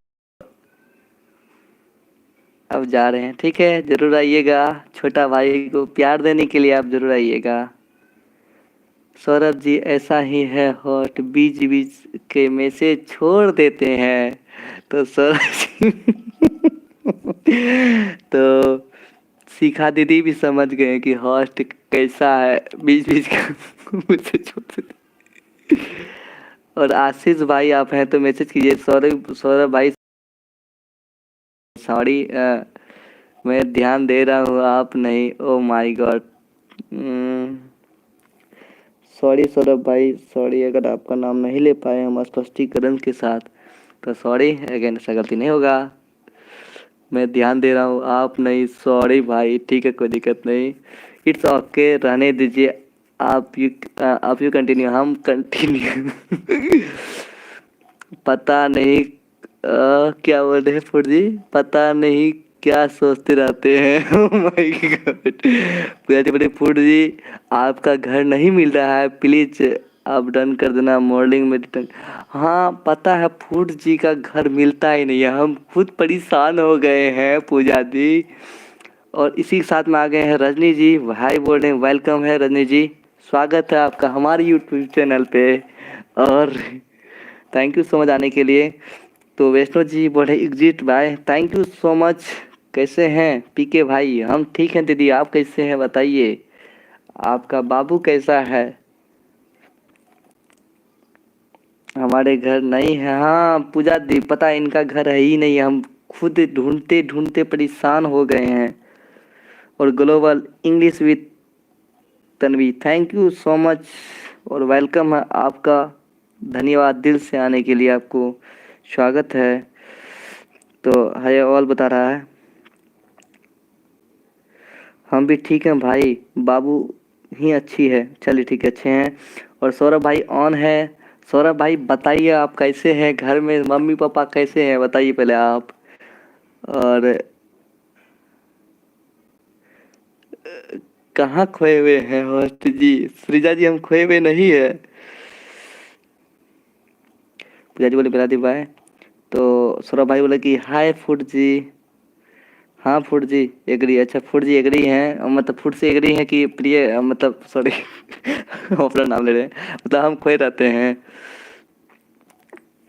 अब जा रहे हैं, ठीक है, जरूर आइएगा। छोटा भाई को प्यार देने के लिए आप जरूर आइएगा। सौरभ जी ऐसा ही है, हॉट बीच बीच के मैसेज छोड़ देते हैं। तो सौरभ तो शिखा दीदी भी समझ गए कि हॉस्ट कैसा है, बीच बीच का मुझसे छोड़ देते। और आशीष भाई आप हैं तो मैसेज कीजिए। सौरभ सौरभ भाई सॉरी, मैं ध्यान दे रहा हूँ आप नहीं। ओ माय गॉड, सॉरी सौरभ भाई, सॉरी अगर आपका नाम नहीं ले पाए हम स्पष्टीकरण के साथ, तो सॉरी अगेन, ऐसा गलती नहीं होगा। मैं ध्यान दे रहा हूँ आप नहीं, सॉरी भाई, ठीक है कोई दिक्कत नहीं, इट्स ओके, रहने दीजिए। आप यू कंटिन्यू, हम कंटिन्यू। पता नहीं क्या बोल रहे हैं फूड जी, पता नहीं क्या सोचते रहते हैं। Oh my God. पूजा जी बोले फूड जी आपका घर नहीं मिल रहा है, प्लीज आप डन कर देना मॉर्निंग में रिटर्न। हाँ पता है फूड जी का घर मिलता ही नहीं है, हम खुद परेशान हो गए हैं पूजा जी। और इसी के साथ में आ गए हैं रजनी जी, भाई बोल रहे हैं वेलकम है रजनी जी, स्वागत है आपका हमारे यूट्यूब चैनल पे। और थैंक यू सो मच आने के लिए। तो वैष्णव जी बोले exit bye, thank you so much. कैसे हैं पीके भाई? हम ठीक हैं दीदी, आप कैसे हैं बताइए? आपका बाबू कैसा है? हमारे घर नहीं है, हाँ पूजा दी पता है इनका घर है ही नहीं, हम खुद ढूंढते ढूंढते परेशान हो गए हैं। और global English with Tanvi, thank you so much और वेलकम है आपका, धन्यवाद दिल से आने के लिए, आपको स्वागत है। तो हाय ऑल बता रहा है, हम भी ठीक हैं भाई, बाबू ही अच्छी है, चलिए ठीक है अच्छे हैं। और सौरभ भाई ऑन है। सौरभ भाई बताइए आप कैसे हैं, घर में मम्मी पापा कैसे हैं बताइए पहले आप। और कहाँ खोए हुए हैं होस्ट जी? सृजा जी हम खोए हुए नहीं है। पूजा जी बोले बता दी बाय। तो सौरभ भाई बोले कि हाय फूड जी। हाँ फूड जी एग्री, अच्छा फूड जी एग्री हैं, मतलब फूड से एग्री हैं कि प्रिय, मतलब सॉरी अपना नाम ले रहे हैं, मतलब हम खोए रहते हैं।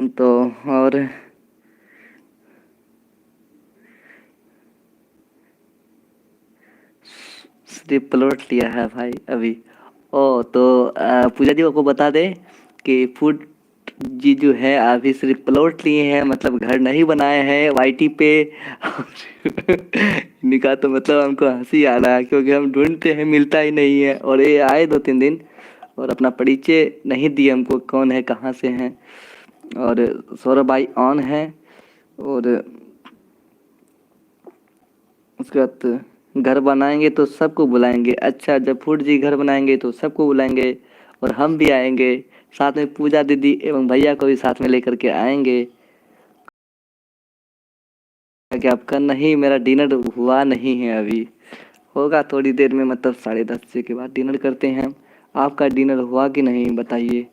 तो और सिर्फ प्लॉट लिया है भाई अभी। ओ तो पूजा जी को बता दे कि फूड जी जो है अभी सिर्फ प्लॉट लिए हैं, मतलब घर नहीं बनाए हैं वाईटी पे। निकाह तो मतलब हमको हंसी आ रहा है क्योंकि हम ढूंढते हैं मिलता ही नहीं है, और ये आए 2-3 दिन और अपना परिचय नहीं दिए हमको कौन है कहाँ से हैं। और सौरभ भाई ऑन है। और उसके बाद घर बनाएंगे तो सबको बुलाएंगे, अच्छा जब फूड जी घर बनाएंगे तो सबको बुलाएंगे और हम भी आएंगे, साथ में पूजा दीदी एवं भैया को भी साथ में लेकर के आएंगे। कि आपका नहीं, मेरा डिनर हुआ नहीं है अभी, होगा थोड़ी देर में, मतलब 10:30 के बाद डिनर करते हैं। आपका डिनर हुआ कि नहीं बताइए?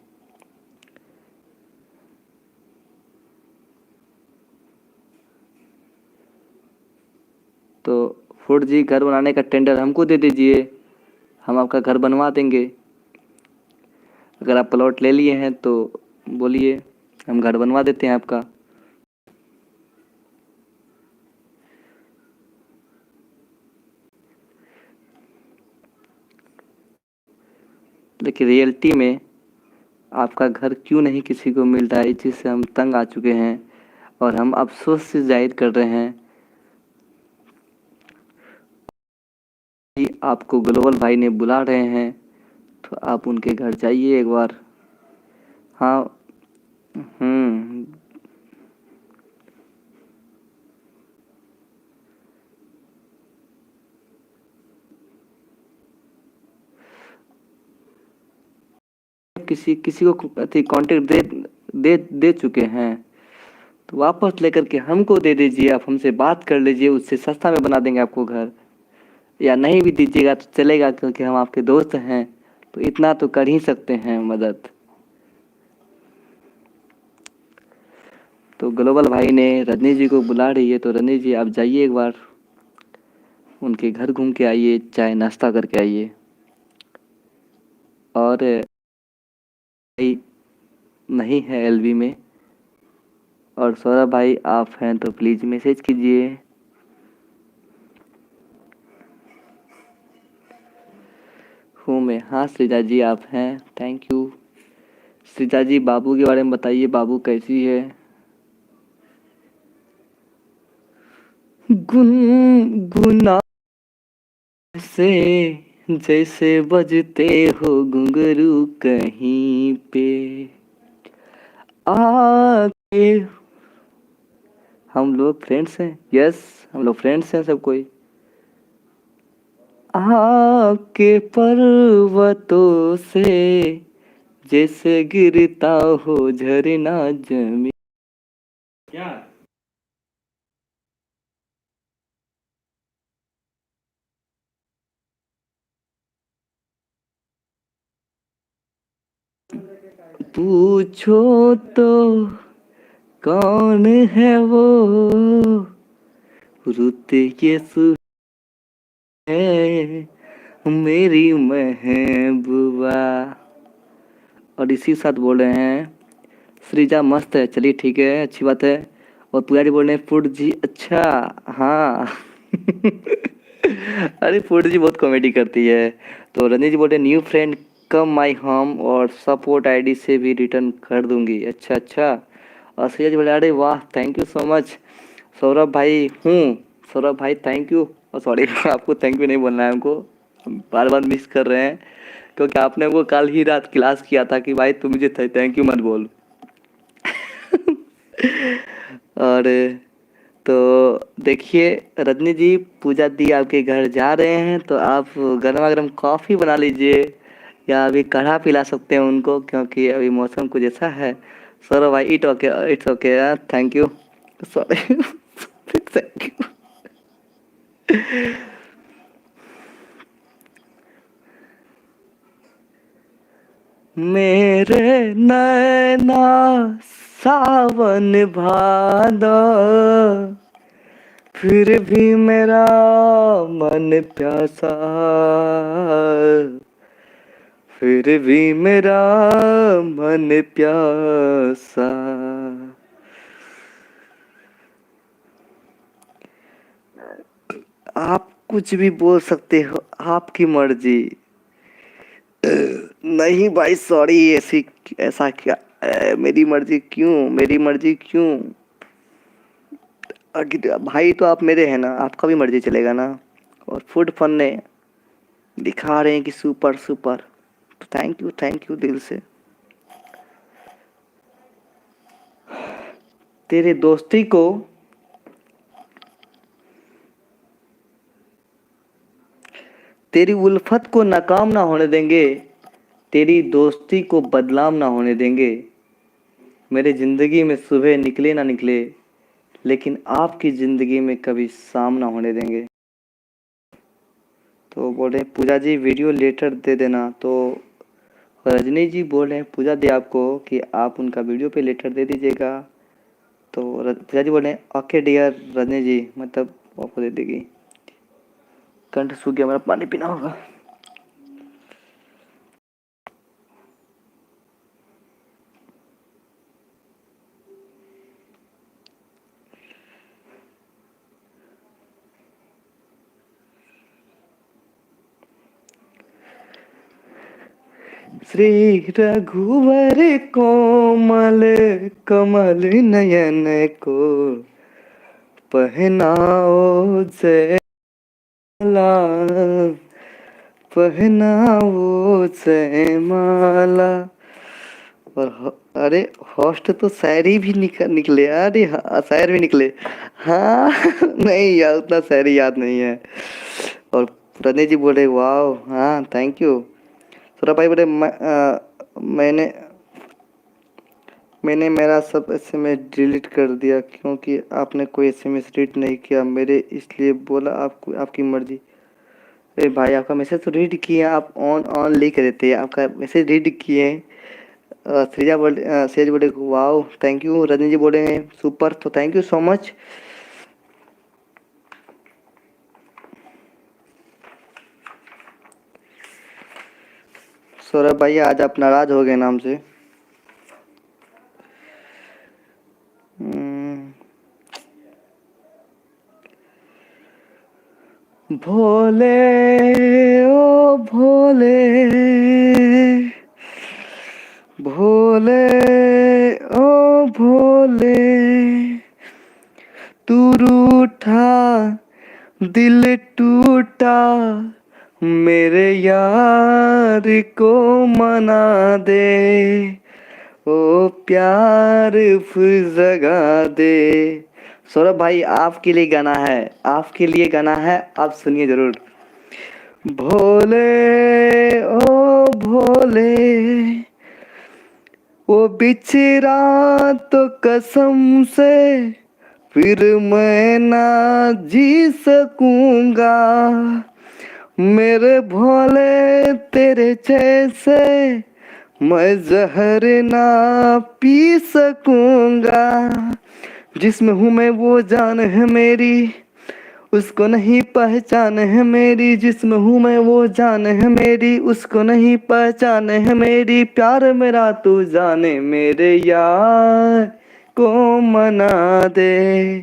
तो फूड जी घर बनाने का टेंडर हमको दे दीजिए, हम आपका घर बनवा देंगे। अगर आप प्लॉट ले लिए हैं तो बोलिए, हम घर बनवा देते हैं आपका। लेकिन रियलिटी में आपका घर क्यों नहीं किसी को मिल रहा है, इस चीज़ से हम तंग आ चुके हैं और हम अफसोस से जाहिर कर रहे हैं कि आपको ग्लोबल भाई ने बुला रहे हैं, तो आप उनके घर जाइए एक बार। हाँ। हम्म। किसी किसी को कांटेक्ट दे दे दे चुके हैं, तो वापस लेकर के हमको दे दीजिए, आप हमसे बात कर लीजिए, उससे सस्ता में बना देंगे आपको घर। या नहीं भी दीजिएगा तो चलेगा क्योंकि हम आपके दोस्त हैं, तो इतना तो कर ही सकते हैं मदद। तो ग्लोबल भाई ने रजनी जी को बुला रही है, तो रजनी जी आप जाइए एक बार उनके घर घूम के आइए, चाय नाश्ता करके आइए। और भाई नहीं है एलबी में, और सौरभ भाई आप हैं तो प्लीज़ मैसेज कीजिए। हूँ मैं, हाँ सृजा जी आप हैं, थैंक यू। सृजा जी बाबू के बारे में बताइए, बाबू कैसी है? गुनगुना से जैसे बजते हो घुंघरू कहीं पे आके। हम लोग फ्रेंड्स हैं, यस हम लोग फ्रेंड्स हैं सब कोई। आके पर्वतों से जैसे गिरता हो झरना जमी। क्या पूछो तो कौन है वो, रुत ये सु है मेरी महबूबा। और इसी के साथ बोल रहे हैं सृजा मस्त है, चलिए ठीक है, अच्छी बात है। और पुजारी बोल रहे हैं फूड जी अच्छा। हाँ अरे फूड जी बहुत कॉमेडी करती है। तो रंजीत जी बोल रहे हैं new friend come my home और सपोर्ट आईडी से भी रिटर्न कर दूंगी। अच्छा अच्छा। और सृजा जी बोले अरे वाह thank you so much. Saurabh भाई हूँ, सौरभ भाई थैंक यू। और सॉरी आपको थैंक यू नहीं बोलना है हमको, बार बार मिस कर रहे हैं क्योंकि आपने वो कल ही रात क्लास किया था कि भाई तू मुझे थैंक यू मत बोल। और तो देखिए रजनी जी, पूजा दी आपके घर जा रहे हैं तो आप गर्मा गर्म कॉफ़ी बना लीजिए या अभी काढ़ा पिला सकते हैं उनको क्योंकि अभी मौसम कुछ ऐसा है। सर भाई it's okay thank you, sorry thank you. मेरे नैना सावन भादो, फिर भी मेरा मन प्यासा, फिर भी मेरा मन प्यासा। आप कुछ भी बोल सकते हो, आपकी मर्जी। नहीं भाई सॉरी, ऐसी ऐसा क्या मेरी मर्जी क्यों, मेरी मर्जी क्यों। भाई तो आप मेरे हैं ना, आपका भी मर्जी चलेगा ना। और फूड फन ने दिखा रहे हैं कि सुपर सुपर, तो थैंक यू दिल से। तेरे दोस्ती को तेरी उल्फत को नाकाम ना होने देंगे, तेरी दोस्ती को बदनाम ना होने देंगे। मेरे ज़िंदगी में सुबह निकले ना निकले, लेकिन आपकी ज़िंदगी में कभी शाम ना होने देंगे। तो बोल रहे हैं पूजा जी वीडियो लेटर दे देना। तो रजनी जी बोल रहे हैं पूजा दी आपको कि आप उनका वीडियो पे लेटर दे दीजिएगा। तो पूजा जी बोल रहे हैं ओके डियर रजनी जी, मतलब आपको दे देगी। कंठ सूख गया मेरा, पानी पीना होगा। श्री रघुवर कोमल कमल नयन को पहनाओ जयमाला, पहनाओ जयमाला। और अरे होस्ट तो शायरी भी निकले, अरे हाँ शायर भी निकले। हाँ नहीं यार उतना शायरी याद नहीं है। और रजनी जी बोले वाह हाँ थैंक यू। सौरभ भाई बोले मैंने मैंने मेरा सब एसएमएस डिलीट कर दिया क्योंकि आपने कोई एसएमएस रीड नहीं किया मेरे, इसलिए बोला आपको आपकी मर्जी। अरे भाई आपका मैसेज तो रीड किए, आप ऑन ऑन लिख रहे थे, आपका मैसेज रीड किए। सेज बोले वाओ थैंक यू। रजनी जी बोले सुपर, तो thank you so much. Saurabh भाई आज आप नाराज हो गए नाम से। भोले ओ भोले, भोले ओ भोले, तू रूठा दिल टूटा, मेरे यार को मना दे, ओ प्यार फिर जगा दे। सौरभ भाई आपके लिए गाना है, आपके लिए गाना है, आप सुनिए जरूर। भोले ओ भोले, वो बिछड़ा तो कसम से फिर मैं ना जी सकूंगा, मेरे भोले तेरे जैसे मैं जहर ना पी सकूंगा, जिसमें हूँ मैं वो जान है मेरी, उसको नहीं पहचान है मेरी, जिसमें हूँ मैं वो जान है मेरी, उसको नहीं पहचान है मेरी, प्यार मेरा तू जाने मेरे यार को मना दे,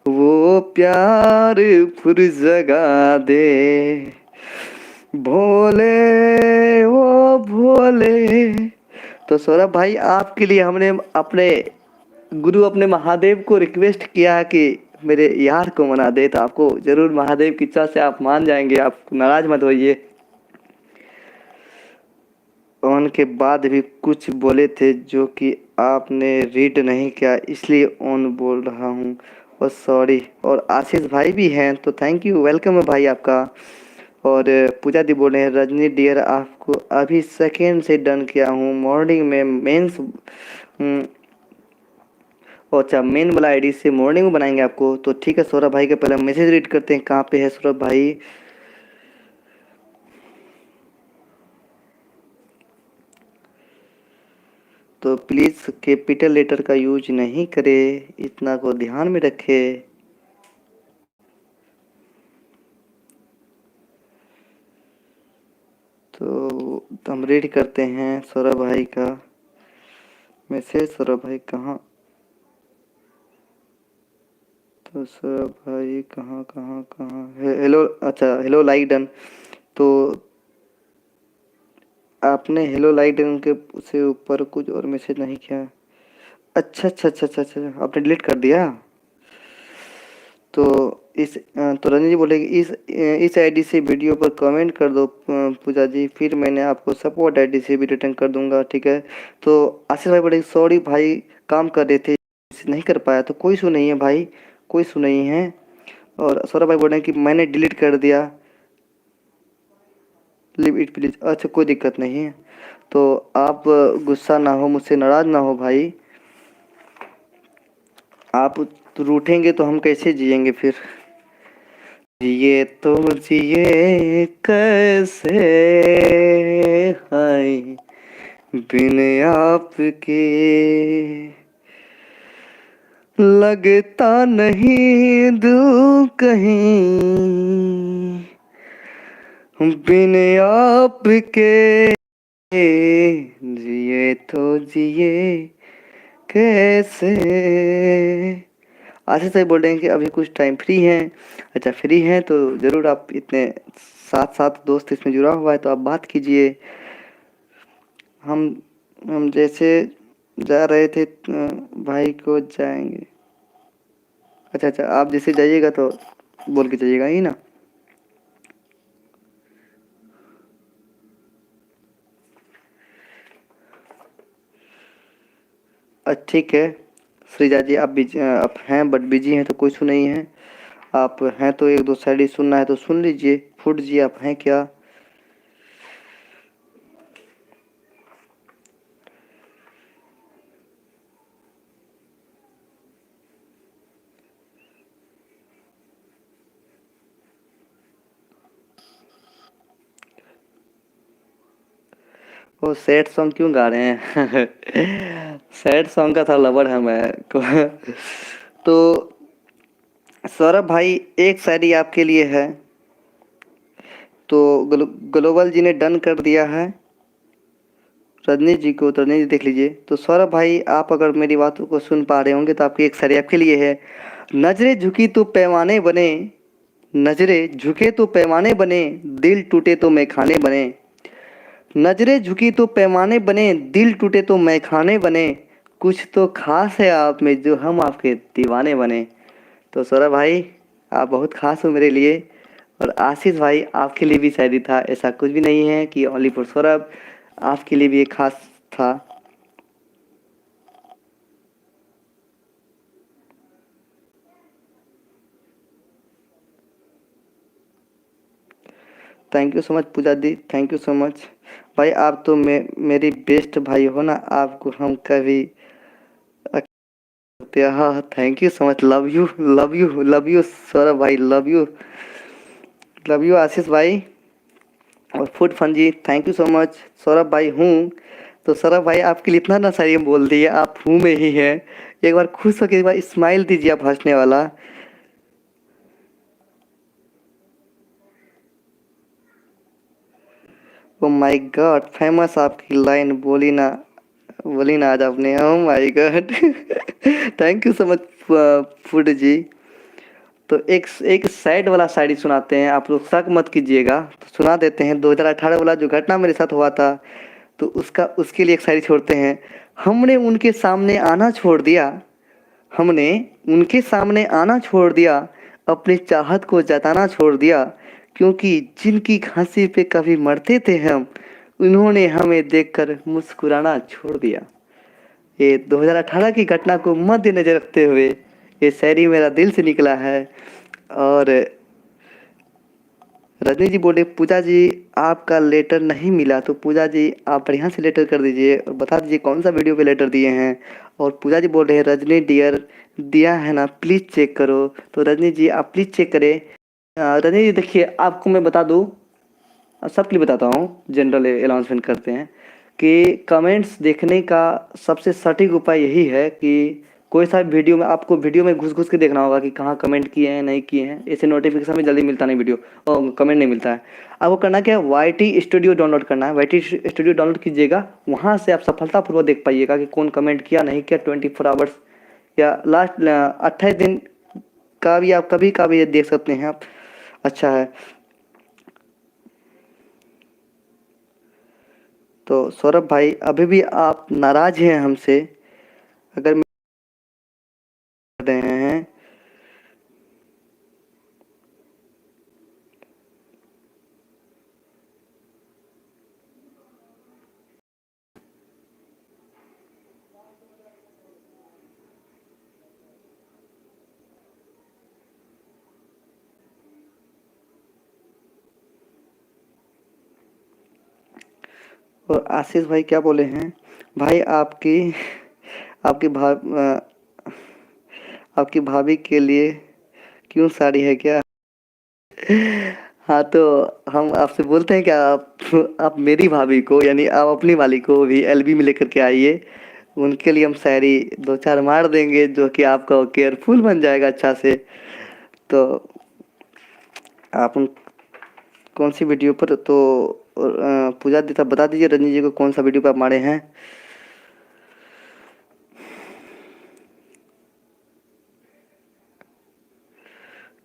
वो प्यार फिर जगा दे, भोले ओ भोले। तो सौरभ भाई आपके लिए हमने अपने गुरु अपने महादेव को रिक्वेस्ट किया है कि मेरे यार को मना दे, तो आपको जरूर महादेव की इच्छा से आप मान जाएंगे, आप नाराज मत होइए। ऑन के बाद भी कुछ बोले थे जो कि आपने रीड नहीं किया, इसलिए ऑन बोल रहा हूँ और सॉरी। और आशीष भाई भी हैं, तो थैंक यू, वेलकम है भाई आपका। और पूजा दी बोल रहे हैं रजनी डियर आपको अभी सेकेंड से डन किया हूँ, मॉर्निंग में मेंस अच्छा मेन वाला आईडी से मॉर्निंग में बनाएंगे आपको, तो ठीक है सौरभ भाई का पहले मैसेज रीड करते हैं, कहाँ पे है सौरभ भाई। तो प्लीज़ कैपिटल लेटर का यूज नहीं करे, इतना को ध्यान में रखे। तो हम रीड करते हैं सौरभ भाई का मैसेज। सौरभ भाई कहाँ, तो सौरभ भाई कहाँ कहाँ कहाँ है, हेलो अच्छा हेलो लाइक डन। तो आपने हेलो लाइक डन के से ऊपर कुछ और मैसेज नहीं किया। अच्छा अच्छा अच्छा अच्छा अच्छा, आपने डिलीट कर दिया। तो तो रंजन जी बोले कि इस आईडी से वीडियो पर कमेंट कर दो पूजा जी, फिर मैंने आपको सपोर्ट आईडी से भी रिटर्न कर दूंगा, ठीक है। तो आशीष भाई बोले सॉरी भाई काम कर रहे थे नहीं कर पाया, तो कोई इशू नहीं है भाई, कोई इशू नहीं है। और सौरभ भाई बोल रहे हैं कि मैंने डिलीट कर दिया, लीव इट प्लीज। अच्छा कोई दिक्कत नहीं है, तो आप गुस्सा ना हो, मुझसे नाराज ना हो भाई। आप तो रूठेंगे तो हम कैसे जिएंगे फिर। जिए तो जिए कैसे, हाय बिन आपके, लगता नहीं दिल कहीं बिन आपके, जिए तो जिए कैसे। आशीष भाई बोल रहे हैं कि अभी कुछ टाइम फ्री हैं। अच्छा फ्री हैं तो ज़रूर आप इतने सात सात दोस्त इसमें जुड़ा हुआ है, तो आप बात कीजिए। हम हम जैसे जा रहे थे भाई को जाएंगे। अच्छा अच्छा आप जैसे जाइएगा तो बोल के जाइएगा ही ना। ठीक है श्रीजा जी, आप बिजी आप हैं बट बिजी हैं तो कोई इशू नहीं है। आप हैं तो एक दो शायरी सुनना है तो सुन लीजिए। फूड जी आप हैं क्या। वो सैड सॉन्ग क्यों गा रहे हैं सैड सॉन्ग का था लवर है मैं तो सौरभ भाई एक शायरी आपके लिए है, तो ग्लोबल जी ने डन कर दिया है रजनी जी को, तो रजनी जी देख लीजिए। तो सौरभ भाई आप अगर मेरी बातों को सुन पा रहे होंगे तो आपकी एक शायरी आपके लिए है। नजरें झुकी तो पैमाने बने, नजरें झुके तो पैमाने बने, दिल टूटे तो मैखाने बने, नजरें झुकी तो पैमाने बने, दिल टूटे तो मैखाने बने, कुछ तो खास है आप में जो हम आपके दीवाने बने। तो सौरभ भाई आप बहुत खास हो मेरे लिए। और आशीष भाई आपके लिए भी शायरी था, ऐसा कुछ भी नहीं है कि ओनली फॉर सौरभ, आपके लिए भी एक खास था। Thank you so much Puja दी, थैंक यू सो मच। भाई आप तो मेरी बेस्ट भाई हो ना, आपको हम कभी हाँ thank you so much, love you love you love you Saurabh भाई, लव यू आशीष भाई। और food fun ji thank you so much. Saurabh भाई हूँ तो सौरभ भाई आपके लिए इतना ना शायरी हम बोल दिए, आप हूँ में ही हैं। एक बार खुश होकर एक बार स्माइल दीजिए आप हंसने वाला। ओ माय गॉड, फेमस आपकी लाइन बोली ना आज आपने। Oh my God. Thank you so much फूड जी। तो एक एक सैड वाला शायरी सुनाते हैं, आप लोग शक मत कीजिएगा, तो सुना देते हैं। 2018 वाला जो घटना मेरे साथ हुआ था, तो उसके लिए एक शायरी छोड़ते हैं। हमने उनके सामने आना छोड़ दिया, हमने उनके सामने आना छोड़ दिया, अपनी चाहत को जताना छोड़ दिया, क्योंकि जिनकी हंसी पे कभी मरते थे हम, उन्होंने हमें देखकर मुस्कुराना छोड़ दिया। ये 2018 की घटना को मद्देनजर रखते हुए ये शायरी मेरा दिल से निकला है। और रजनी जी बोले पूजा जी आपका लेटर नहीं मिला, तो पूजा जी आप बढ़िया से लेटर कर दीजिए और बता दीजिए कौन सा वीडियो पे लेटर दिए हैं। और पूजा जी बोल रहे हैं रजनी डियर दिया है ना, प्लीज़ चेक करो। तो रजनी जी आप प्लीज़ चेक करें। रजनी जी देखिए, आपको मैं बता दूँ, सबके लिए बताता हूँ, जनरल अनाउंसमेंट करते हैं कि कमेंट्स देखने का सबसे सटीक उपाय यही है कि कोई सा वीडियो में आपको वीडियो में घुस घुस के देखना होगा कि कहाँ कमेंट किए हैं नहीं किए हैं। ऐसे नोटिफिकेशन में जल्दी मिलता नहीं वीडियो और कमेंट नहीं मिलता है। आपको करना क्या है, वाई टी स्टूडियो डाउनलोड करना है। वाई टी स्टूडियो डाउनलोड कीजिएगा, वहाँ से आप सफलतापूर्वक देख पाइएगा कि कौन कमेंट किया नहीं किया। 24 आवर्स या लास्ट 28 दिन का भी आप कभी का भी देख सकते हैं आप। अच्छा है। तो सौरभ भाई अभी भी आप नाराज हैं हमसे, अगर मिल रहे हैं। और आशीष भाई क्या बोले हैं, भाई आपकी भा आपकी भाभी के लिए क्यों साड़ी है क्या? हाँ, तो हम आपसे बोलते हैं क्या, आप मेरी भाभी को यानी आप अपनी वाली को भी एलबी में लेकर के आइए। उनके लिए हम शायरी दो चार मार देंगे जो कि आपका केयरफुल बन जाएगा अच्छा से। तो आप कौन सी वीडियो पर, तो पूजा दीता बता दीजिए रजनी जी को कौन सा वीडियो पे आप मारे हैं।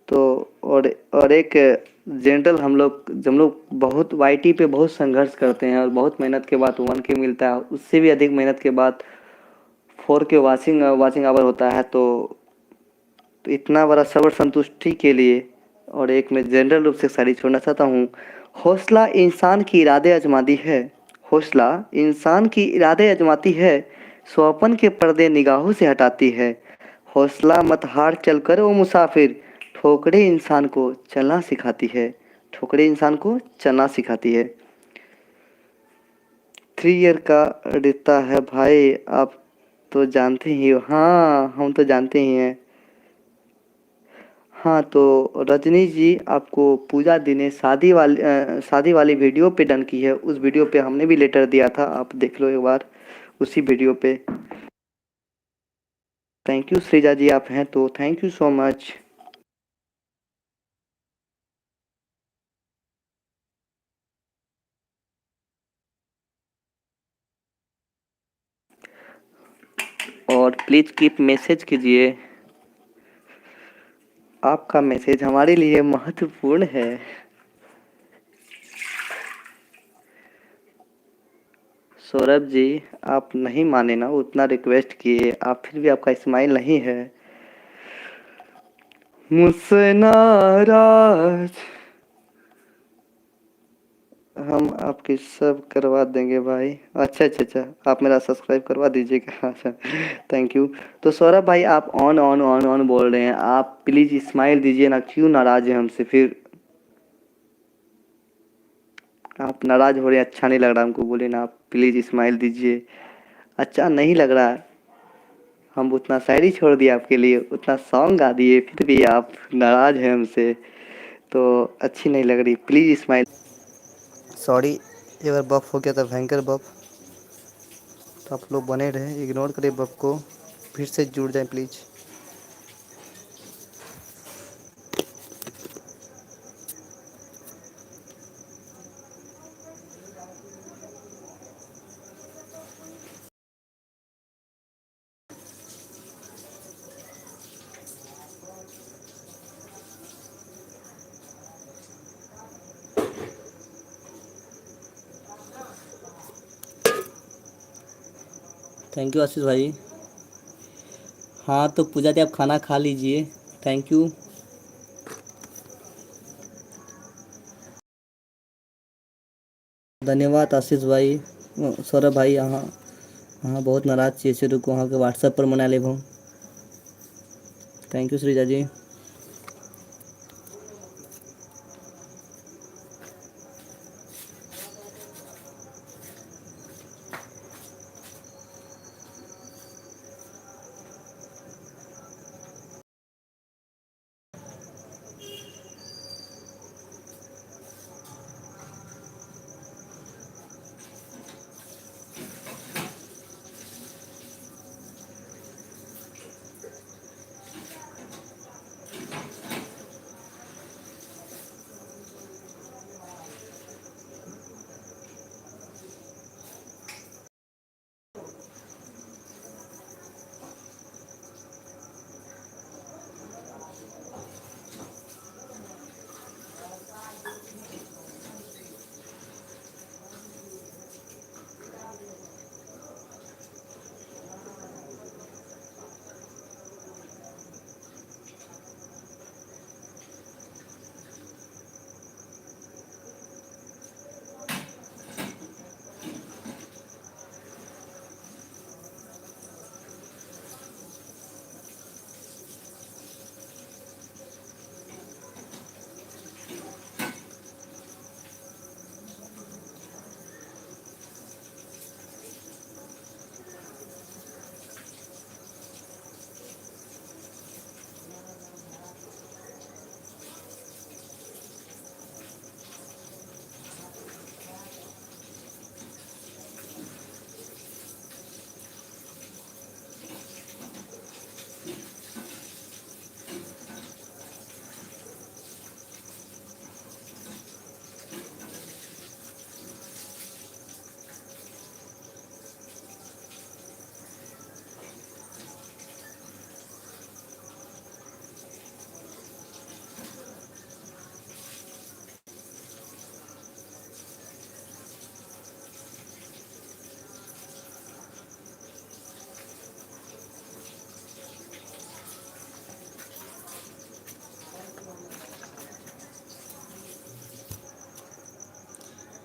तो और एक जनरल, हम लोग बहुत वाईटी पे बहुत संघर्ष करते हैं और बहुत मेहनत के बाद 1K मिलता है, उससे भी अधिक मेहनत के बाद 4K वाचिंग आवर होता है। तो इतना बड़ा सबर संतुष्टि के लिए और एक मैं जनरल रूप से शायरी छोड़ना चाहता हूँ। हौसला इंसान की इरादे आजमाती है, हौसला इंसान की इरादे आजमाती है, स्वप्न के पर्दे निगाहों से हटाती है। हौसला मत हार चल कर ओ मुसाफिर, ठोकरे इंसान को चलना सिखाती है, ठोकरे इंसान को चलना सिखाती है। 3 ईयर का रिश्ता है भाई, आप तो जानते ही हो। हाँ, हम तो जानते ही हैं। हाँ, तो रजनी जी आपको पूजा दी ने शादी वाली वीडियो पे डन की है। उस वीडियो पे हमने भी लेटर दिया था, आप देख लो एक बार उसी वीडियो पे। थैंक यू श्रीजा जी, आप हैं तो थैंक यू सो मच। और प्लीज़ कीप मैसेज कीजिए, आपका मैसेज हमारे लिए महत्वपूर्ण है। सौरभ जी आप नहीं माने ना, उतना रिक्वेस्ट किए आप, फिर भी आपका स्माइल नहीं है। मुझसे नाराज, हम आपकी सब करवा देंगे भाई। अच्छा अच्छा अच्छा, आप मेरा सब्सक्राइब करवा दीजिएगा। अच्छा, थैंक यू। तो सौरभ भाई आप ऑन ऑन ऑन ऑन बोल रहे हैं, आप प्लीज़ स्माइल दीजिए ना, क्यों नाराज़ हैं हमसे फिर? आप नाराज़ हो रहे हैं, अच्छा नहीं लग रहा हमको, बोले ना आप प्लीज़ स्माइल दीजिए। अच्छा नहीं लग रहा है, हम उतना शायरी छोड़ दिया आपके लिए, उतना सॉन्ग गा दिए, फिर भी आप नाराज़ हैं हमसे, तो अच्छी नहीं लग रही। Please smile. सॉरी, एक बार बफ हो गया था, भयंकर बफ। तो आप लोग बने रहे, इग्नोर करिए बग को, फिर से जुड़ जाएं प्लीज़। थैंक यू आशीष भाई। हाँ तो पूजा दी आप खाना खा लीजिए। Thank you. धन्यवाद आशीष भाई। सौरभ भाई यहाँ हाँ बहुत नाराज छे से रुको वहाँ के व्हाट्सएप पर मना लेब हम। थैंक यू श्रीजा जी।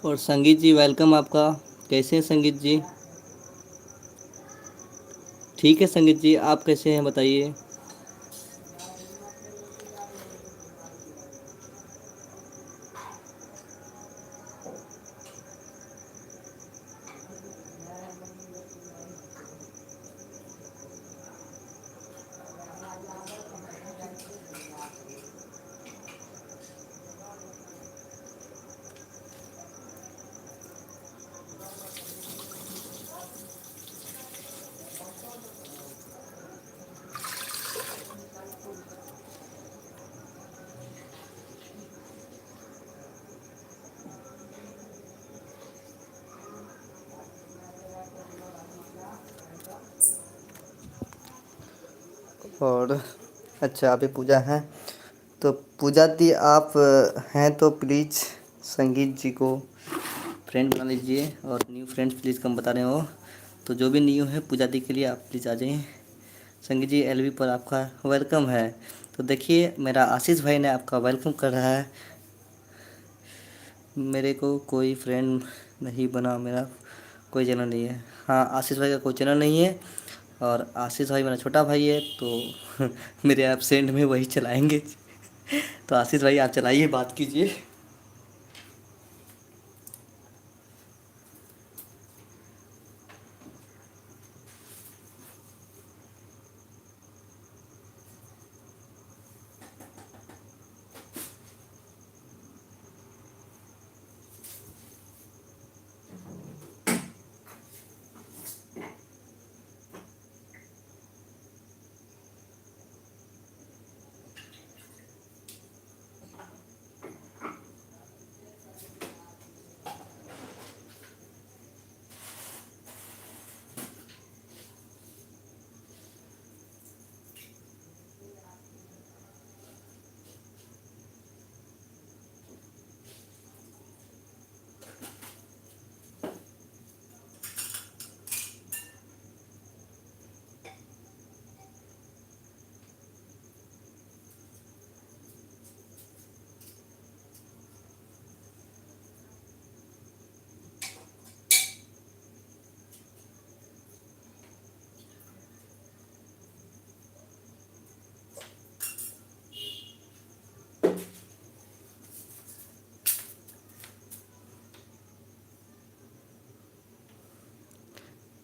और संगीत जी वेलकम आपका। कैसे हैं संगीत जी? ठीक है संगीत जी, आप कैसे हैं बताइए। और अच्छा अभी पूजा है, तो पूजा दी आप हैं तो प्लीज़ संगीत जी को फ्रेंड बना लीजिए, और न्यू फ्रेंड्स प्लीज़ कम बता रहे हो। तो जो भी न्यू है पूजा दी के लिए आप प्लीज़ आ जाइए। संगीत जी एलवी पर आपका वेलकम है। तो देखिए मेरा आशीष भाई ने आपका वेलकम कर रहा है। मेरे को कोई फ्रेंड नहीं बना, मेरा कोई चैनल नहीं है। हाँ आशीष भाई का कोई चैनल नहीं है, और आशीष भाई मेरा छोटा भाई है, तो मेरे एब्सेंट में वही चलाएंगे। तो आशीष भाई आप चलाइए, बात कीजिए।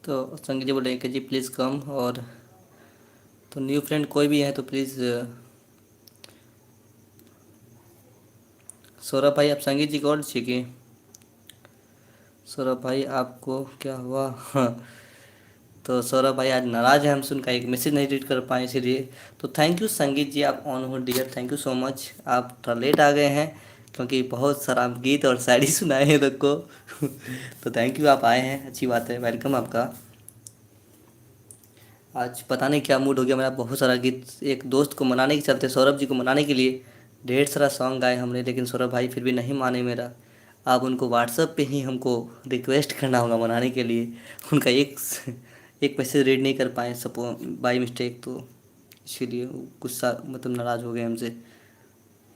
तो संगीत जी बोले कि जी प्लीज़ कम। और तो न्यू फ्रेंड कोई भी है तो प्लीज़ सौरभ भाई आप संगीत जी को और सीखिए। सौरभ भाई आपको क्या हुआ? हाँ, तो सौरभ भाई आज नाराज़ है हमसे, उनका एक मैसेज नहीं रीड कर पाए इसीलिए। तो थैंक यू संगीत जी, आप ऑन हो dear, thank you so much. आप थोड़ा लेट आ गए हैं क्योंकि बहुत सारा आप गीत और शायरी सुनाए हैं लोग को। तो थैंक यू, आप आए हैं, अच्छी बात है, वेलकम आपका। आज पता नहीं क्या मूड हो गया मेरा, बहुत सारा गीत एक दोस्त को मनाने के चलते, सौरभ जी को मनाने के लिए ढेर सारा सॉन्ग गाए हमने, लेकिन सौरभ भाई फिर भी नहीं माने मेरा। आप उनको व्हाट्सएप पे ही हमको रिक्वेस्ट करना होगा मनाने के लिए। उनका एक मैसेज रीड नहीं कर पाए सपो बाई मिस्टेक, तो इसीलिए वो गुस्सा मतलब नाराज़ हो गए हमसे।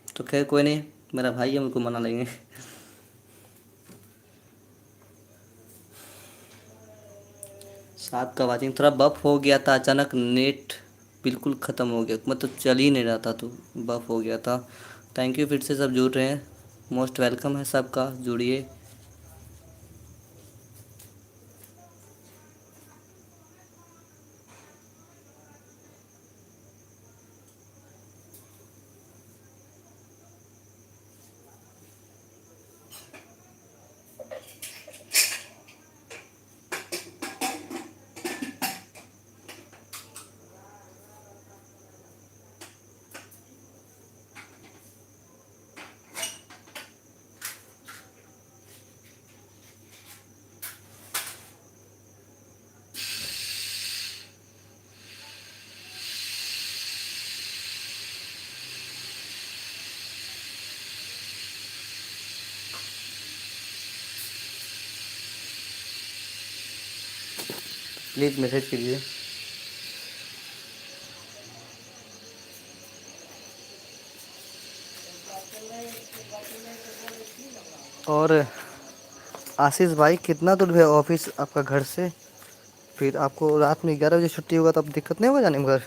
तो खैर कोई नहीं, मेरा भाई है, उनको मना लेंगे। 7 का वाचिंग थोड़ा बफ हो गया था अचानक, नेट बिल्कुल ख़त्म हो गया, मतलब चल ही नहीं रहा था तो बफ हो गया था। थैंक यू, फिर से सब जुड़ रहे हैं, मोस्ट वेलकम है सबका, जुड़िए। प्लीज़ मैसेज कीजिए। और आशीष भाई कितना दूर है ऑफिस आपका घर से? फिर आपको रात में 11 बजे छुट्टी होगा तो अब दिक्कत नहीं होगा जाने में घर?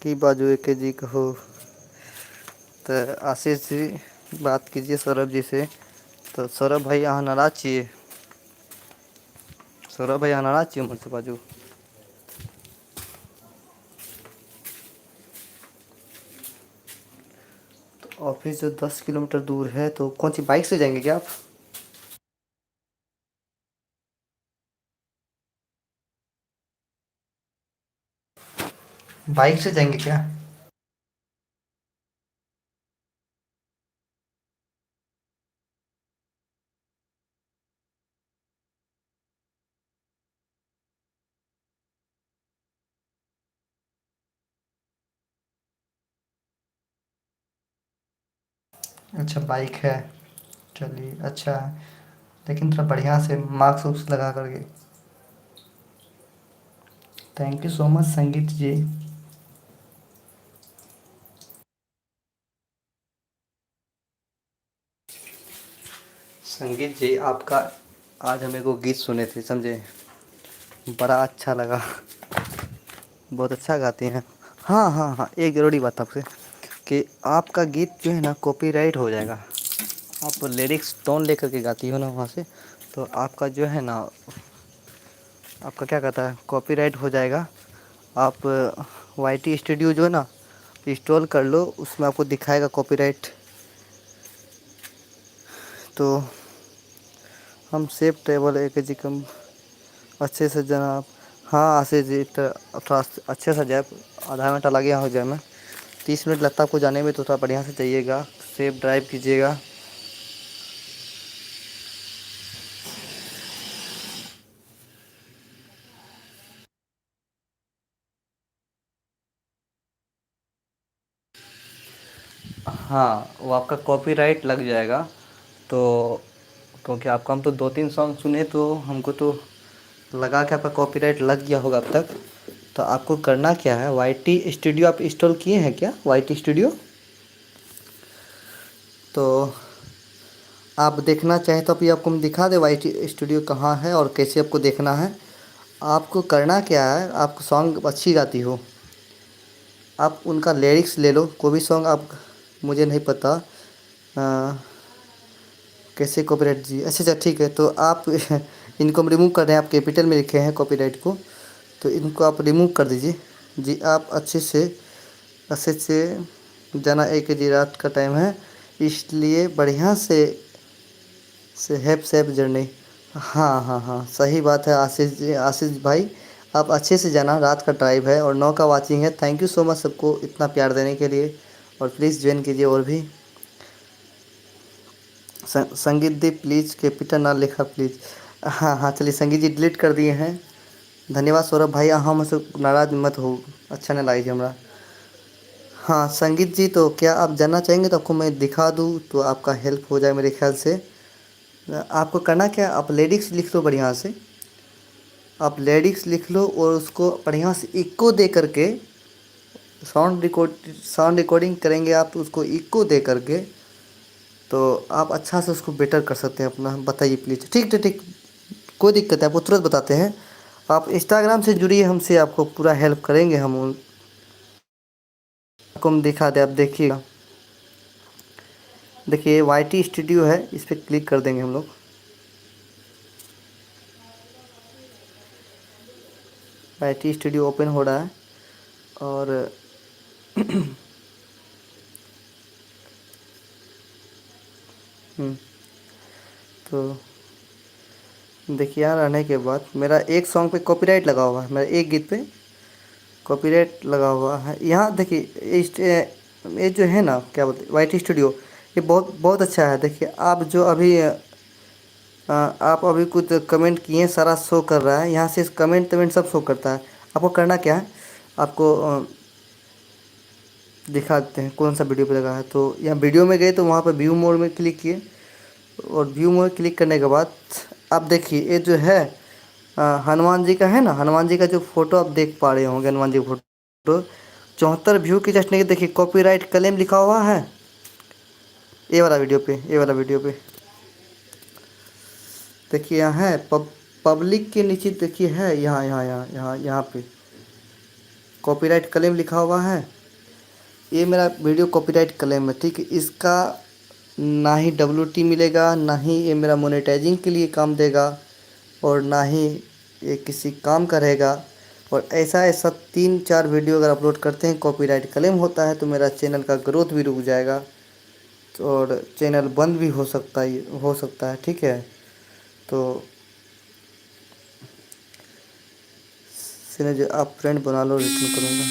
की बाजू एक जी कहो। तो आशीष जी बात कीजिए सौरभ जी से। तो सौरभ भाई यहाँ नाराज छिए, सौरभ भाई यहाँ नाराज छिए मुझसे बाजू। तो ऑफिस जो 10 किलोमीटर दूर है तो कौन सी बाइक से जाएंगे क्या आप? बाइक से जाएंगे क्या? अच्छा बाइक है, चलिए अच्छा है, लेकिन थोड़ा बढ़िया से मास्क उक्स लगा करके। थैंक यू सो मच संगीत जी। संगीत जी आपका आज हम एगो गीत सुने थे समझे, बड़ा अच्छा लगा, बहुत अच्छा गाते हैं। हाँ हाँ हाँ, एक ज़रूरी बात आपसे कि आपका गीत जो है ना कॉपीराइट हो जाएगा। आप लिरिक्स टोन लेकर के गाती हो ना वहाँ से, तो आपका जो है ना, आपका क्या कहता है, कॉपीराइट हो जाएगा। आप वाई टी स्टूडियो जो है ना इंस्टॉल कर लो, उसमें आपको दिखाएगा कॉपीराइट। तो हम सेफ ट्रेवल एक जी कम अच्छे से जनाब। हाँ आशीष जी, तो थोड़ा अच्छे से जाए, आधा घंटा लगे यहाँ हो जाए में, 30 मिनट लगता है आपको जाने में, तो थोड़ा बढ़िया से जाइएगा, सेफ ड्राइव कीजिएगा। हाँ वो आपका कॉपीराइट लग जाएगा। तो क्योंकि आपका हम तो 2-3 सॉन्ग सुने तो हमको तो लगा कि आपका कॉपीराइट लग गया होगा अब तक। तो आपको करना क्या है, वाई टी स्टूडियो आप इंस्टॉल किए हैं क्या, वाई टी स्टूडियो? तो आप देखना चाहें तो अभी आपको हम दिखा दे वाई टी स्टूडियो कहाँ है और कैसे आपको देखना है। आपको करना क्या है, आप सॉन्ग अच्छी गाती हो, आप उनका लिरिक्स ले लो, कोई भी सॉन्ग आप, मुझे नहीं पता कैसे कॉपीराइट जी, अच्छा अच्छा ठीक है, तो आप इनको हम रिमूव कर रहे हैं, आप कैपिटल में लिखे हैं कॉपीराइट को, तो इनको आप रिमूव कर दीजिए। जी आप अच्छे से जाना, एक जी रात का टाइम है, इसलिए बढ़िया से हैप सेफ जर्नी। हाँ हाँ हाँ सही बात है आशीष जी, आशीष भाई आप अच्छे से जाना, रात का ड्राइव है और 9 का वाचिंग है। थैंक यू सो मच सबको इतना प्यार देने के लिए, और प्लीज़ ज्वाइन कीजिए और भी। संगीत दी प्लीज़, कैपिटल ना लिखा प्लीज़। हाँ हाँ चलिए, संगीत जी डिलीट कर दिए हैं। धन्यवाद सौरभ भाई, अहाँ हमसे नाराज मत हो, अच्छा नहीं लगे हमरा। हाँ संगीत जी, तो क्या आप जानना चाहेंगे तो आपको मैं दिखा दूँ तो आपका हेल्प हो जाए मेरे ख्याल से। आपको करना क्या, आप लिरिक्स लिख लो बढ़िया से, आप लिरिक्स लिख लो और उसको बढ़िया से इको दे करके, साउंड रिकॉर्डिंग करेंगे आप, तो उसको इको दे करके तो आप अच्छा से उसको बेटर कर सकते हैं अपना। बताइए प्लीज़, ठीक ठीक ठीक, कोई दिक्कत है आपको तुरंत बताते हैं। आप इंस्टाग्राम से जुड़िए हमसे, आपको पूरा हेल्प करेंगे हम आपको हम दिखा दे, आप देखिएगा। देखिए वाई टी स्टूडियो है, इस पर क्लिक कर देंगे हम लोग। वाई टी स्टूडियो ओपन हो रहा है और तो देखिए यहाँ रहने के बाद मेरा एक सॉन्ग पे कॉपीराइट लगा हुआ है, मेरा एक गीत पे कॉपीराइट लगा हुआ है। यहाँ देखिए ये जो है ना, क्या बोलते हैं, वाई टी स्टूडियो, ये बहुत बहुत अच्छा है। देखिए आप जो अभी आप अभी कुछ कमेंट किए, सारा शो कर रहा है यहाँ से, कमेंट वमेंट सब शो करता है। आपको करना क्या है, आपको दिखा देते हैं कौन सा वीडियो पे लगा है। तो यहाँ वीडियो में गए तो वहाँ पर व्यू मोड में क्लिक किए, और व्यू मोड क्लिक करने के बाद आप देखिए ये जो है हनुमान जी का है ना, हनुमान जी का जो फोटो आप देख पा रहे होंगे, हनुमान जी का फोटो 74 व्यू के जस्ट नहीं, देखिए कॉपीराइट क्लेम लिखा हुआ है। ये वाला वीडियो पे, ये वाला वीडियो पे देखिए, यहाँ है पब्लिक के नीचे देखिए, है यहाँ यहाँ यहाँ यहाँ यहाँ पे कॉपीराइट क्लेम लिखा हुआ है। ये मेरा वीडियो कॉपीराइट क्लेम है, ठीक है। इसका ना ही डब्ल्यू मिलेगा, ना ही ये मेरा मोनेटाइजिंग के लिए काम देगा, और ना ही ये किसी काम का रहेगा। और ऐसा ऐसा 3-4 वीडियो अगर अपलोड करते हैं कॉपीराइट क्लेम होता है, तो मेरा चैनल का ग्रोथ भी रुक जाएगा, और चैनल बंद भी हो सकता है, ठीक है। तो जो आप फ्रेंड बना लो, रिटर्न करूँगा।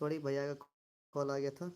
सॉरी भैया का कॉल आ गया था।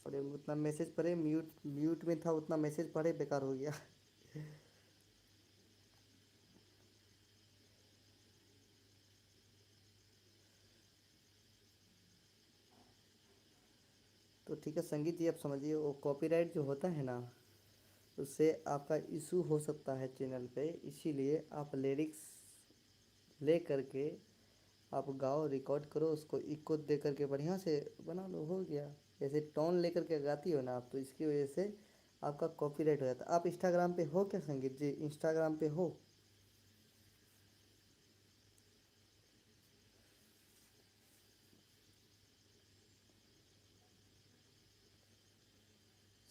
पढ़े उतना मैसेज पढ़े, म्यूट म्यूट में था, उतना मैसेज पढ़े, बेकार हो गया। तो ठीक है संगीत जी, आप समझिए वो कॉपीराइट जो होता है ना, उससे आपका इशू हो सकता है चैनल पे, इसीलिए आप लिरिक्स ले करके आप गाओ, रिकॉर्ड करो, उसको इको दे करके बढ़िया से बना लो, हो गया। जैसे टोन लेकर के गाती हो ना आप, तो इसकी वजह से आपका कॉपीराइट हो जाता है। आप इंस्टाग्राम पे हो क्या संगीत जी, इंस्टाग्राम पे हो?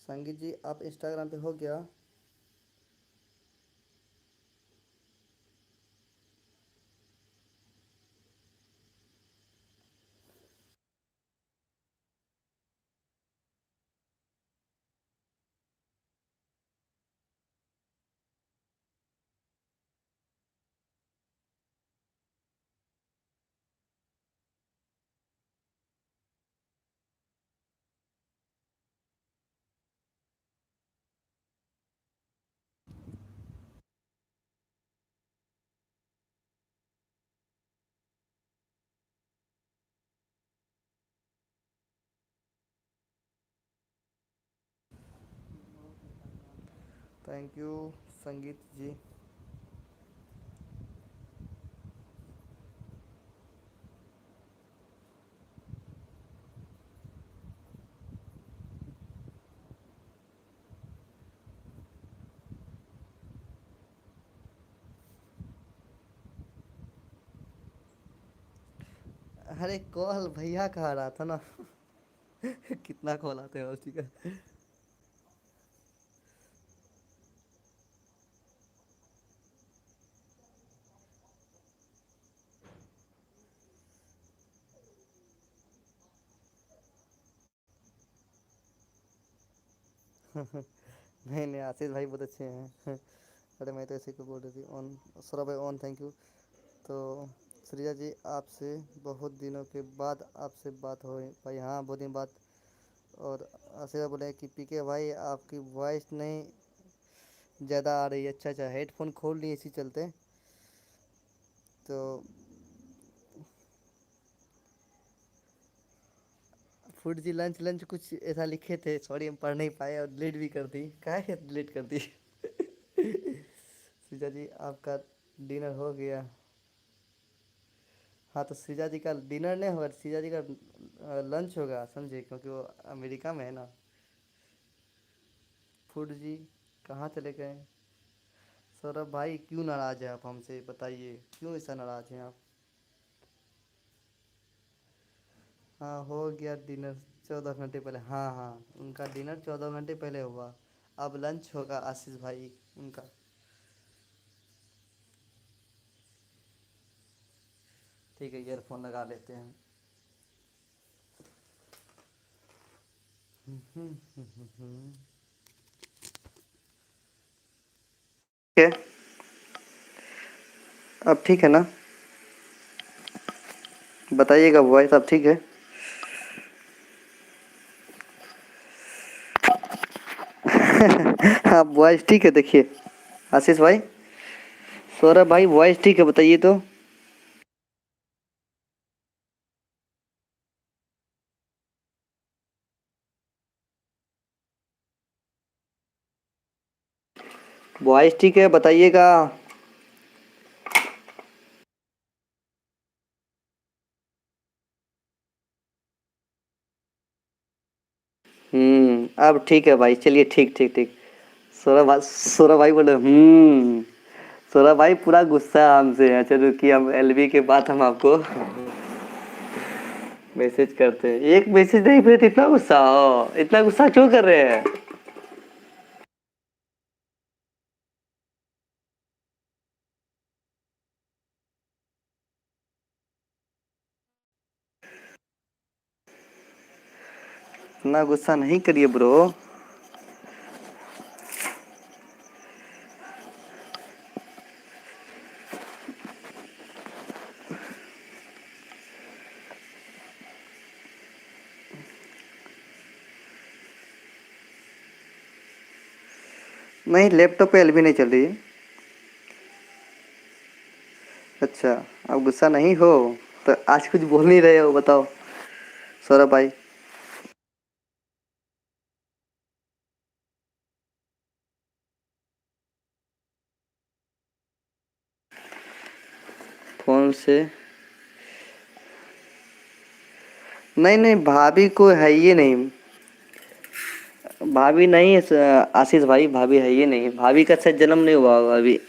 संगीत जी आप इंस्टाग्राम पे हो क्या? थैंक यू संगीत जी। अरे कॉल भैया कहा रहा था ना। कितना कॉल आते हैं उसी का। नहीं नहीं, आशीष भाई बहुत अच्छे हैं। अरे मैं तो ऐसे को बोल रही थी ऑन। सौरभ भाई ऑन, थैंक यू। तो श्रेया जी आपसे बहुत दिनों के बाद आपसे बात हो भाई, हाँ बहुत दिन बाद। और आशीष भाई बोले कि पीके भाई आपकी वॉइस नहीं ज़्यादा आ रही है। अच्छा अच्छा, हेडफोन खोल लिए इसी चलते। तो फूड जी लंच लंच कुछ ऐसा लिखे थे, सॉरी हम पढ़ नहीं पाए और डिलीट भी कर दी। काहे है डिलीट कर दी? श्रीजा जी आपका डिनर हो गया? हाँ तो श्रीजा जी का डिनर नहीं होगा, श्रीजा जी का लंच होगा, समझे, क्योंकि वो अमेरिका में है ना। फूड जी कहाँ चले गए? सौरभ भाई क्यों नाराज़ है आप हमसे, बताइए क्यों ऐसा नाराज़ हैं आप? हाँ हो गया डिनर 14 घंटे पहले, हाँ हाँ उनका डिनर 14 घंटे पहले हुआ। अब लंच होगा आशीष भाई उनका। ठीक है ईयरफोन लगा लेते हैं। ठीक है, अब ठीक है ना? बताइएगा वॉइस अब ठीक है? हाँ वॉइस ठीक है, देखिए आशीष भाई, सौरभ भाई वॉइस ठीक है, बताइए तो। वॉइस ठीक है, बताइएगा। अब ठीक है भाई, चलिए ठीक ठीक ठीक। सौरभ भाई बोले सौरभ भाई पूरा गुस्सा है हमसे। अच्छा रुकिए, हम एलबी के बाद हम आपको मैसेज करते हैं। एक मैसेज नहीं फिर इतना गुस्सा हो, इतना गुस्सा क्यों कर रहे हैं? इतना गुस्सा नहीं करिए ब्रो। नहीं, लैपटॉप पे एलबी नहीं चल रही है। अच्छा, आप गुस्सा नहीं हो तो आज कुछ बोल नहीं रहे हो, बताओ सौरभ भाई। फोन से नहीं नहीं, भाभी को है ये नहीं। भाभी नहीं है आशीष भाई, भाभी है ये नहीं, भाभी का शायद जन्म नहीं हुआ होगा अभी।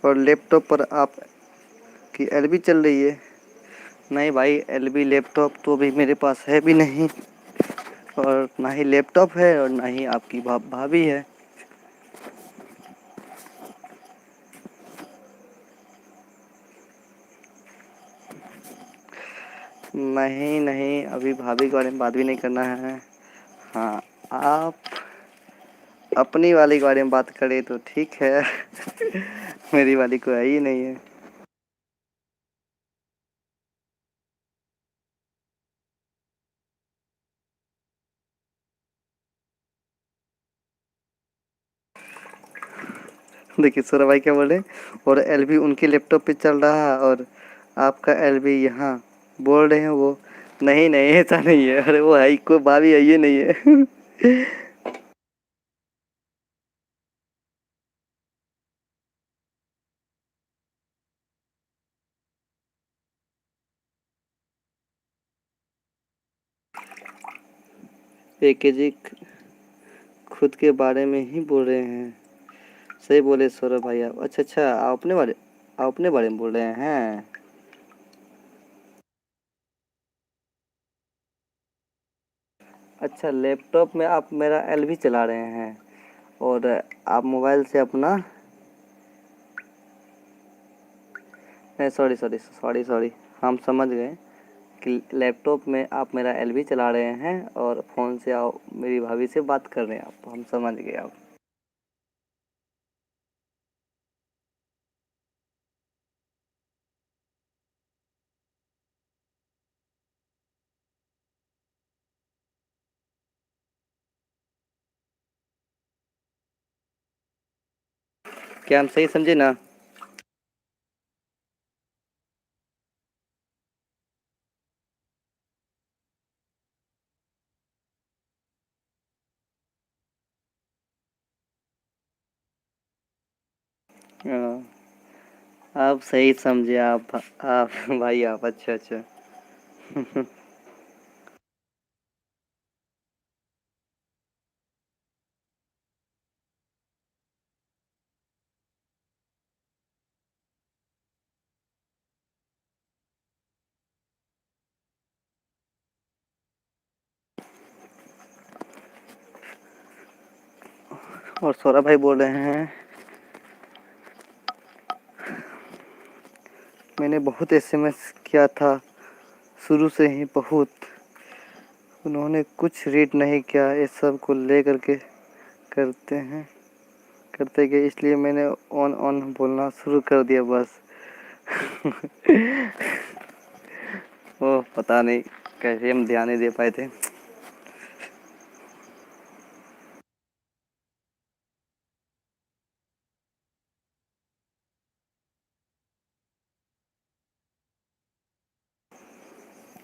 और लैपटॉप पर आप की एलबी चल रही है। नहीं भाई, एलबी लैपटॉप तो अभी मेरे पास है भी नहीं, और ना ही लैपटॉप है और ना ही आपकी भाभी है। नहीं नहीं, अभी भाभी के बारे में बात भी नहीं करना है। हाँ, आप अपनी वाली के बारे में बात करें तो ठीक है। मेरी वाली कोई है ही नहीं है। देखिए सौरभ भाई क्या बोले, और एलबी उनके लैपटॉप पे चल रहा है और आपका एलबी यहाँ बोल रहे हैं वो। नहीं नहीं, ऐसा नहीं है, अरे वो है ही, कोई भाभी है ये नहीं है। एके जी खुद के बारे में ही बोल रहे हैं। सही बोले सौरभ भाई आप। अच्छा अच्छा, आप अपने बारे में बोल रहे हैं। अच्छा, लैपटॉप में आप मेरा एलबी चला रहे हैं और आप मोबाइल से अपना, नहीं सॉरी सॉरी सॉरी सॉरी, हम समझ गए कि लैपटॉप में आप मेरा एलबी चला रहे हैं और फ़ोन से आप मेरी भाभी से बात कर रहे हैं, आप, हम समझ गए आप। क्या हम सही समझे ना? हाँ, आप सही समझे आप भाई आप, अच्छा अच्छा। और सौरभ भाई बोल रहे हैं मैंने बहुत एसएमएस किया था शुरू से ही बहुत, उन्होंने कुछ रीड नहीं किया, इस सब को ले करके करते हैं करते गए, इसलिए मैंने ऑन ऑन बोलना शुरू कर दिया बस। ओह पता नहीं कैसे हम ध्यान नहीं दे पाए थे।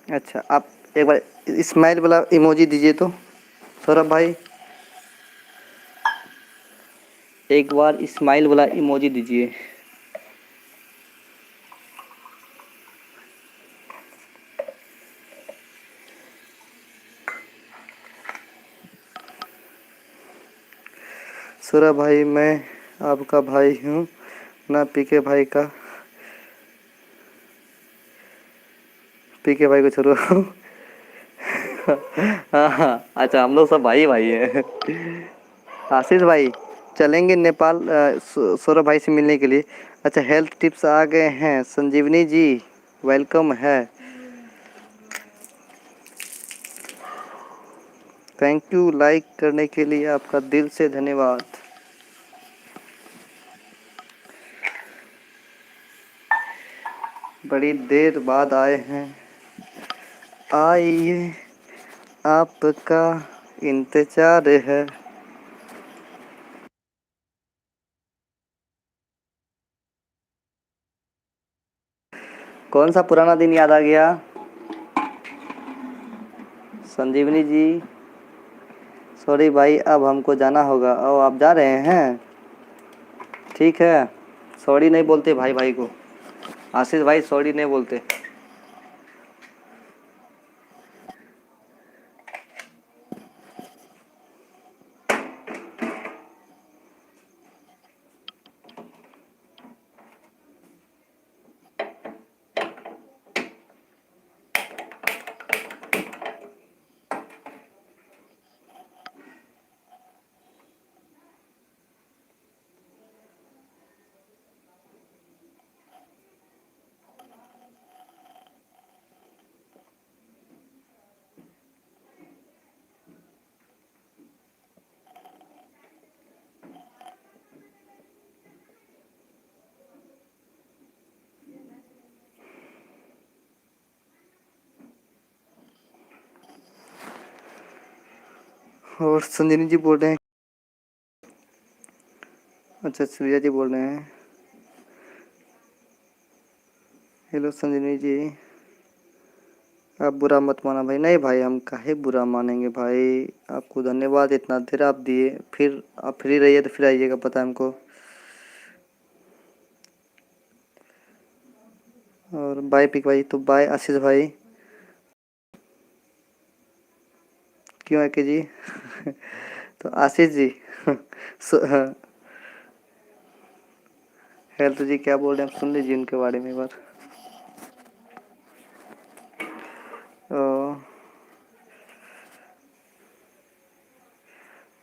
अच्छा, आप एक बार स्माइल वाला इमोजी दीजिए तो सौरभ भाई, एक बार स्माइल वाला इमोजी दीजिए। सौरभ भाई, मैं आपका भाई हूँ ना पीके भाई का। पीके भाई को छोड़ो। हाँ हाँ, अच्छा हम लोग सब भाई भाई हैं। आशीष भाई, चलेंगे नेपाल सौरभ भाई से मिलने के लिए। अच्छा, हेल्थ टिप्स आ गए हैं संजीवनी जी, वेलकम है। थैंक यू लाइक करने के लिए, आपका दिल से धन्यवाद। बड़ी देर बाद आए हैं, आइए आपका इंतजार है। कौन सा पुराना दिन याद आ गया संजीवनी जी? सॉरी भाई, अब हमको जाना होगा। और आप जा रहे हैं? ठीक है, सॉरी नहीं बोलते भाई भाई को। आशीष भाई सॉरी नहीं बोलते। और संजीवनी जी बोल रहे हैं। अच्छा, सूर्या जी बोल रहे हैं हेलो संजीवनी जी, आप बुरा मत माना भाई। नहीं भाई, हम काहे बुरा मानेंगे भाई, आपको धन्यवाद इतना देर आप दिए। फिर आप फ्री रहिए तो फिर आइएगा, पता है हमको। और बाय पिक भाई, तो बाय आशीष भाई। क्यों है कि जी तो आशीष जी हाँ, हेल्थ जी क्या बोल रहे हैं, सुन लीजिए उनके बारे में एक बार। ओ,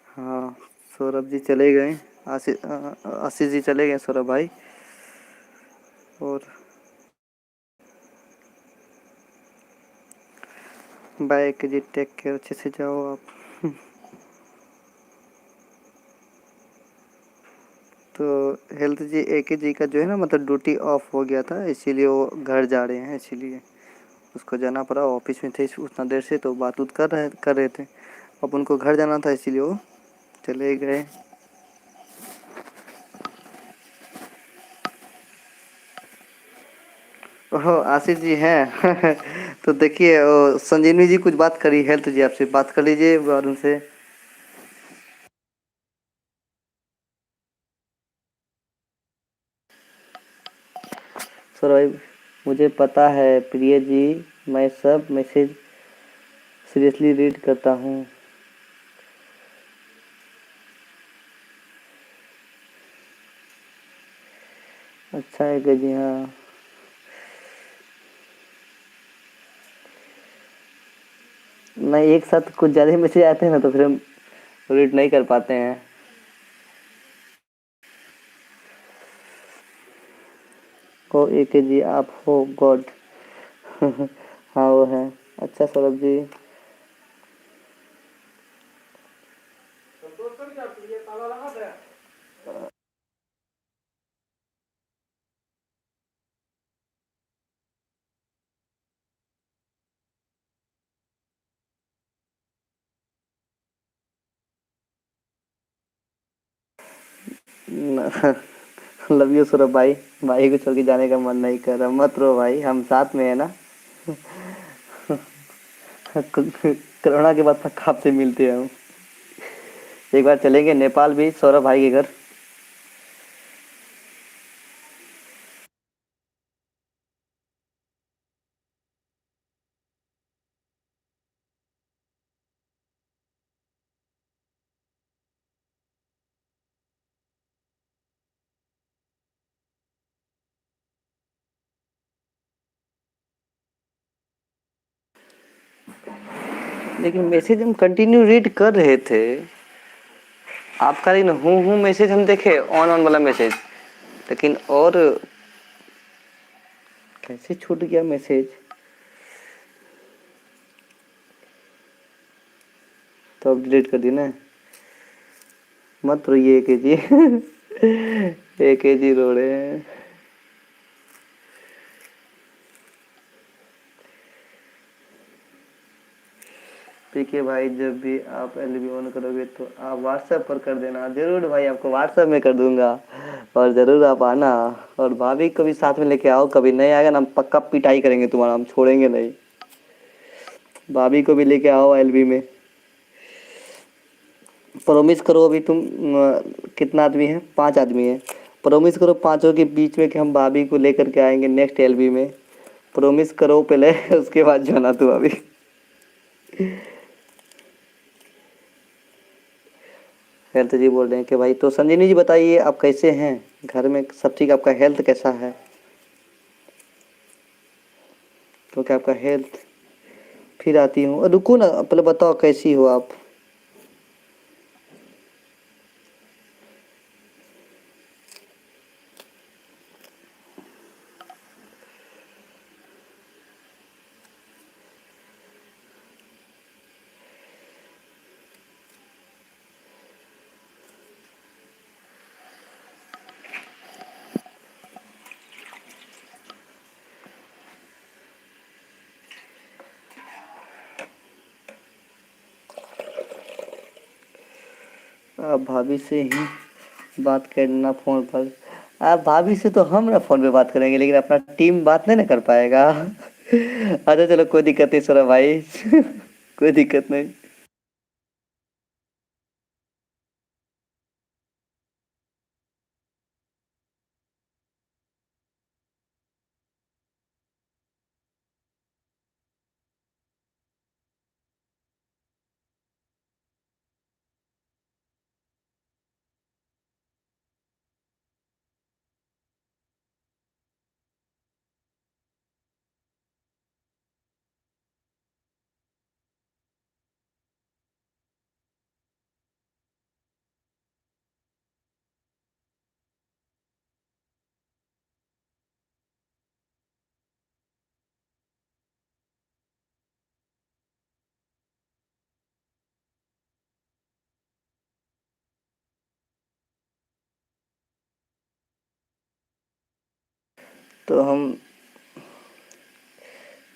हाँ, सौरभ जी चले गए, आशीष जी चले गए, सौरभ भाई। और बाय के जी, टेक केयर, अच्छे से जाओ आप। तो हेल्थ जी, एक ही जी का जो है ना, मतलब ड्यूटी ऑफ हो गया था, इसीलिए वो घर जा रहे हैं, इसीलिए उसको जाना पड़ा। ऑफिस में थे उतना देर से, तो बात उत कर रहे थे। अब उनको घर जाना था, इसीलिए वो चले गए। ओहो, आशीष जी हैं तो देखिए, संजीवनी जी कुछ बात करी, हेल्थ जी आपसे बात कर लीजिए और उनसे। सर भाई, मुझे पता है प्रिय जी, मैं सब मैसेज सीरियसली रीड करता हूँ। अच्छा है कि जी, हाँ। नहीं, एक साथ कुछ ज़्यादा मैसेज आते हैं ना, तो फिर हम रीड नहीं कर पाते हैं। ओ एक जी, आप हो गॉड हाँ वो है। अच्छा सौरभ जी, लव यू सौरभ भाई। भाई को छोड़ के जाने का मन नहीं कर रहा, मत रो भाई, हम साथ में है ना। कोरोना के बाद तक आपसे मिलते हैं हम। एक बार चलेंगे नेपाल भी सौरभ भाई के घर। लेकिन मैसेज हम कंटिन्यू रीड कर रहे थे, आपका लेकिन हूँ मैसेज हम देखे ऑन वाला मैसेज, लेकिन और कैसे छूट गया मैसेज। तो अब डिलीट कर दी ना, मत रोइए के जी। एक के जी रो रहे हैं। देखिए भाई, जब भी आप एलबी ऑन करोगे तो आप व्हाट्सएप पर कर देना जरूर भाई, आपको व्हाट्सएप में कर दूंगा और ज़रूर आप आना। और भाभी को भी साथ में लेके आओ, कभी नहीं आएगा ना हम पक्का पिटाई करेंगे तुम्हारा, हम छोड़ेंगे नहीं। भाभी को भी लेके आओ एलबी में। प्रॉमिस करो, अभी तुम कितना आदमी है, 5 आदमी है। प्रॉमिस करो पांचों के बीच में कि हम भाभी को लेकर के आएंगे नेक्स्ट एलबी में। प्रॉमिस करो पहले। उसके बाद जो ना तू अभी। हेल्थ जी बोल रहे हैं कि भाई, तो संजीवनी जी बताइए आप कैसे हैं, घर में सब ठीक, आपका हेल्थ कैसा है? तो क्या आपका हेल्थ, फिर आती हूँ, रुको ना पहले बताओ कैसी हो आप। आप भाभी से ही बात करना फोन पर। आप भाभी से तो हम ना फोन पे बात करेंगे, लेकिन अपना टीम बात नहीं ना कर पाएगा। अच्छा चलो, कोई दिक्कत नहीं सौरभ भाई। कोई दिक्कत नहीं। तो हम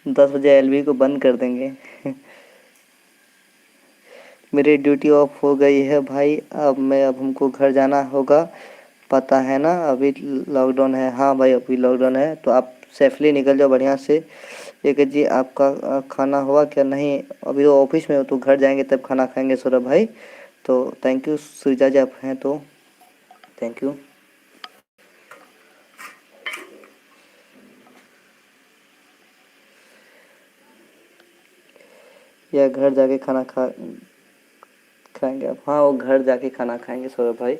10 बजे एलबी को बंद कर देंगे। मेरी ड्यूटी ऑफ हो गई है भाई, अब हमको घर जाना होगा। पता है ना अभी लॉकडाउन है। हाँ भाई, अभी लॉकडाउन है, तो आप सेफली निकल जाओ बढ़िया से। एक जी आपका खाना हुआ क्या? नहीं, अभी तो ऑफिस में हो, तो घर जाएंगे तब खाना खाएंगे सौरभ भाई। तो थैंक यू सृजा जी, आप हैं तो थैंक यू। या घर जाके खाना खाएंगे आप? हाँ, वो घर जाके खाना खाएंगे सौरभ भाई।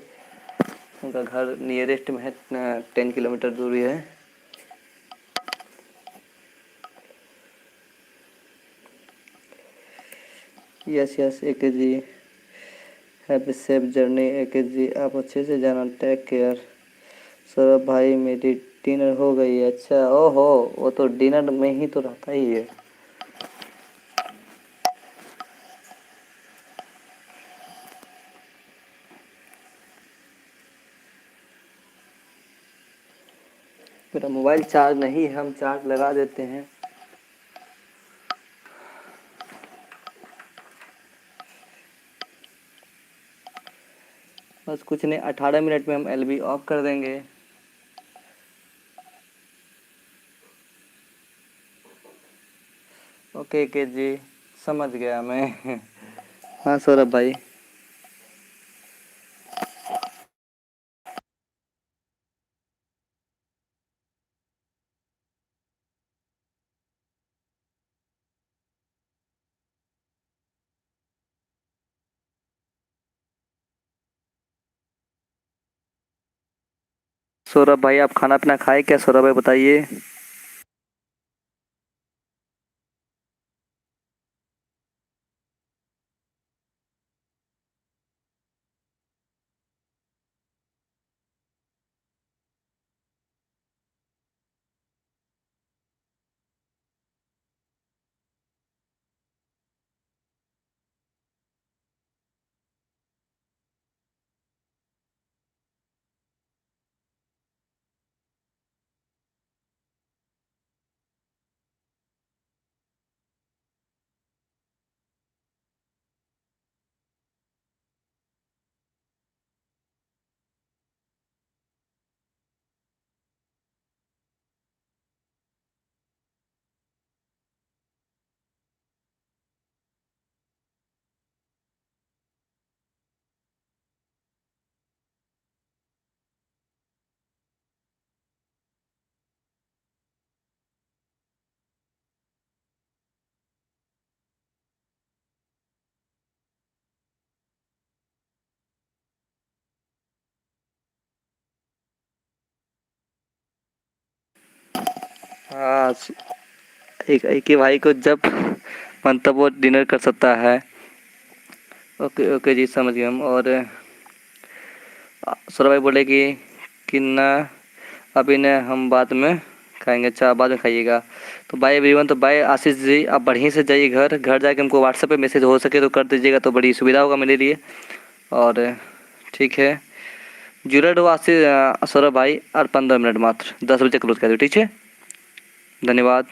उनका घर नियरेस्ट में है, 10 किलोमीटर दूरी है। यस यस एक जी, हैप्पी सेफ जर्नी एक जी, आप अच्छे से जाना, टेक केयर। सौरभ भाई मेरी डिनर हो गई है। अच्छा, ओहो, वो तो डिनर में ही तो रहता ही है। मेरा मोबाइल चार्ज नहीं है, हम चार्ज लगा देते हैं। बस कुछ नहीं, 18 मिनट में हम एलबी ऑफ कर देंगे। ओके के जी, समझ गया मैं। हाँ सौरभ भाई। सौरभ भाई आप खाना पीना खाए क्या सौरभ भाई, बताइए। हाँ, एक एक ही भाई को जब मन तब वो डिनर कर सकता है। ओके ओके जी, समझ गए हम। और सौरभ भाई बोले कि ना अभी ने हम बाद में खाएंगे। अच्छा, बाद में खाइएगा। तो बाय एवरीवन। तो बाय आशीष जी, आप बढ़िया से जाइए घर। घर जाके हमको व्हाट्सएप पे मैसेज हो सके तो कर दीजिएगा, तो बड़ी सुविधा होगा मेरे लिए। और ठीक है, जुड़े रहो आशीष सौरभ भाई। और 15 मिनट मात्र, 10 बजे क्लोज कर दो, ठीक है। धन्यवाद।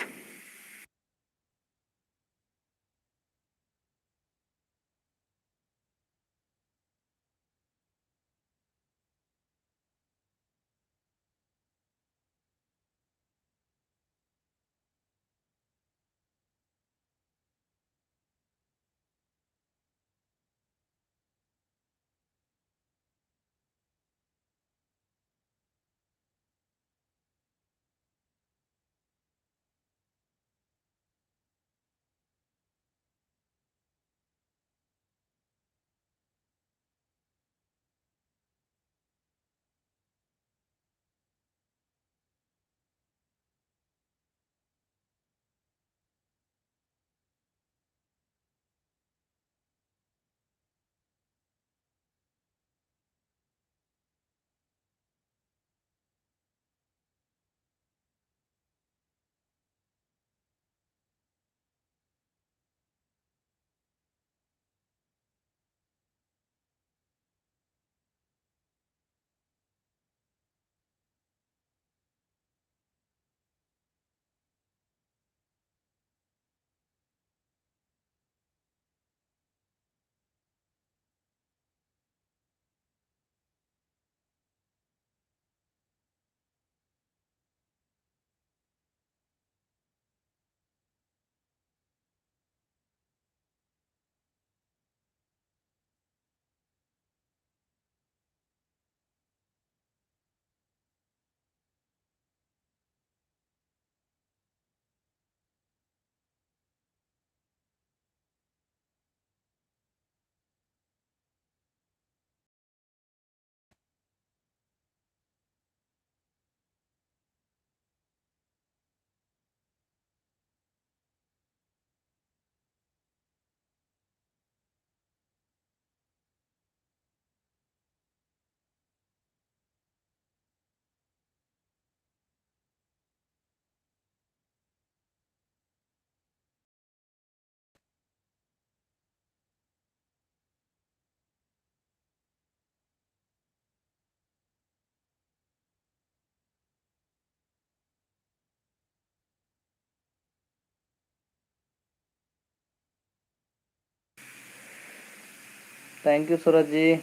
Thank you Suraj ji.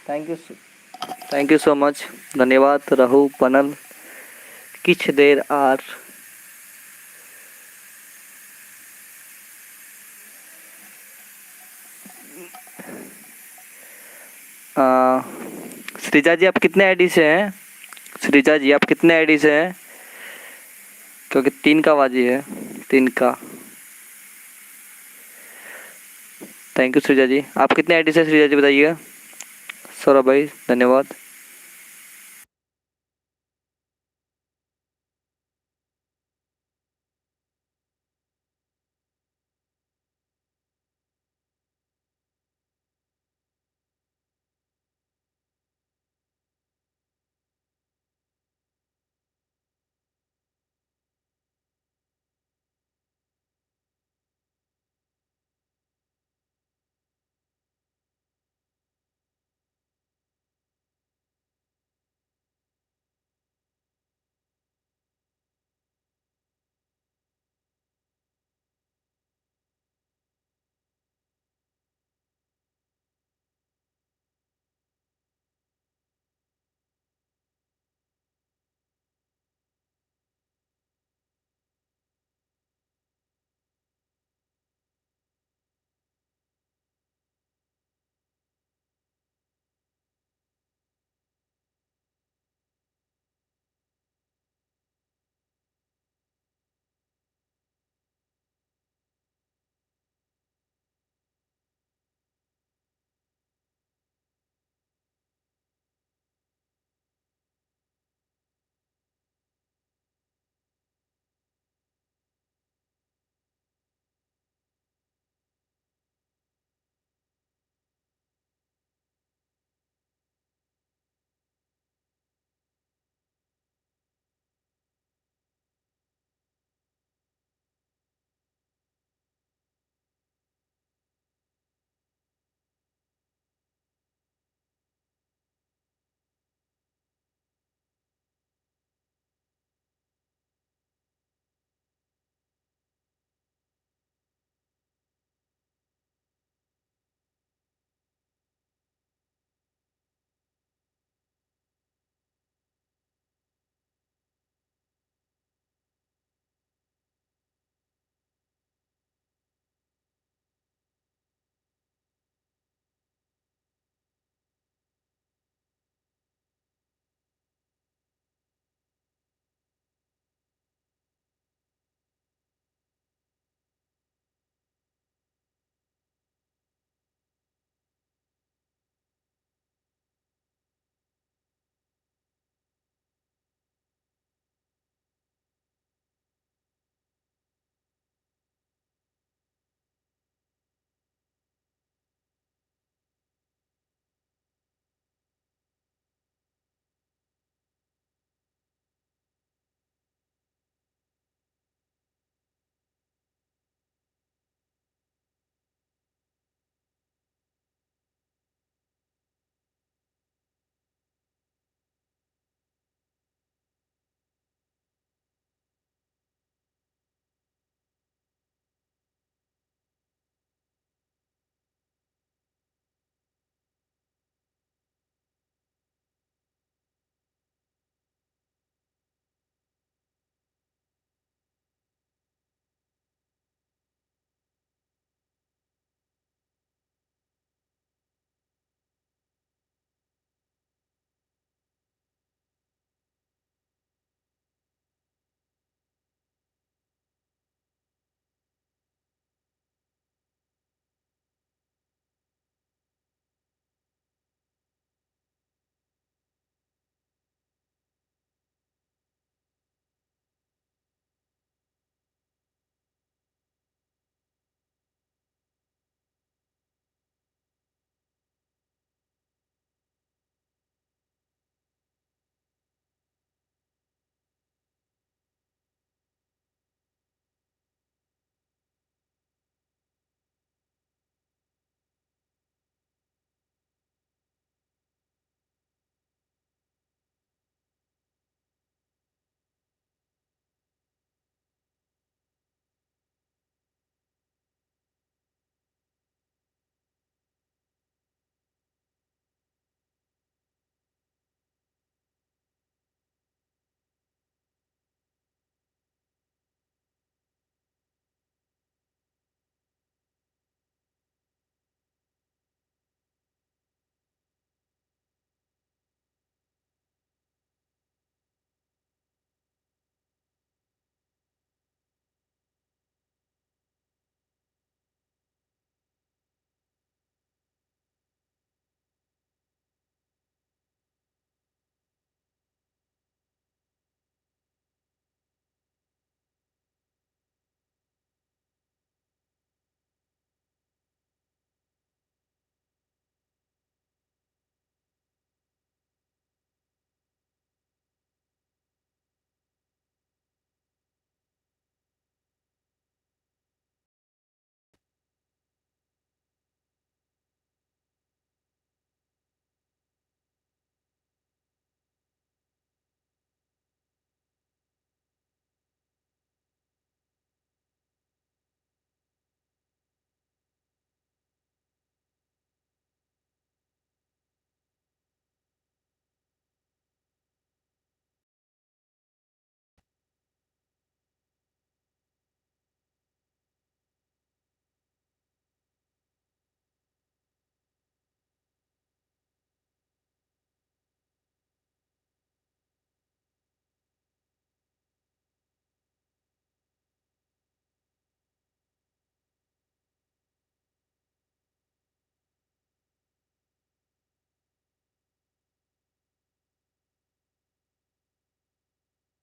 Thank you. Thank you so much. धन्यवाद रहू पनल किछ देर आर। सृजा जी, आप कितने आईडी से हैं? सृजा जी, आप कितने आईडी से हैं? क्योंकि 3 का बाजी है, 3 का। थैंक यू सृजा जी। आप कितने आईडी से सृजा जी, बताइएगा। सौरभ भाई धन्यवाद।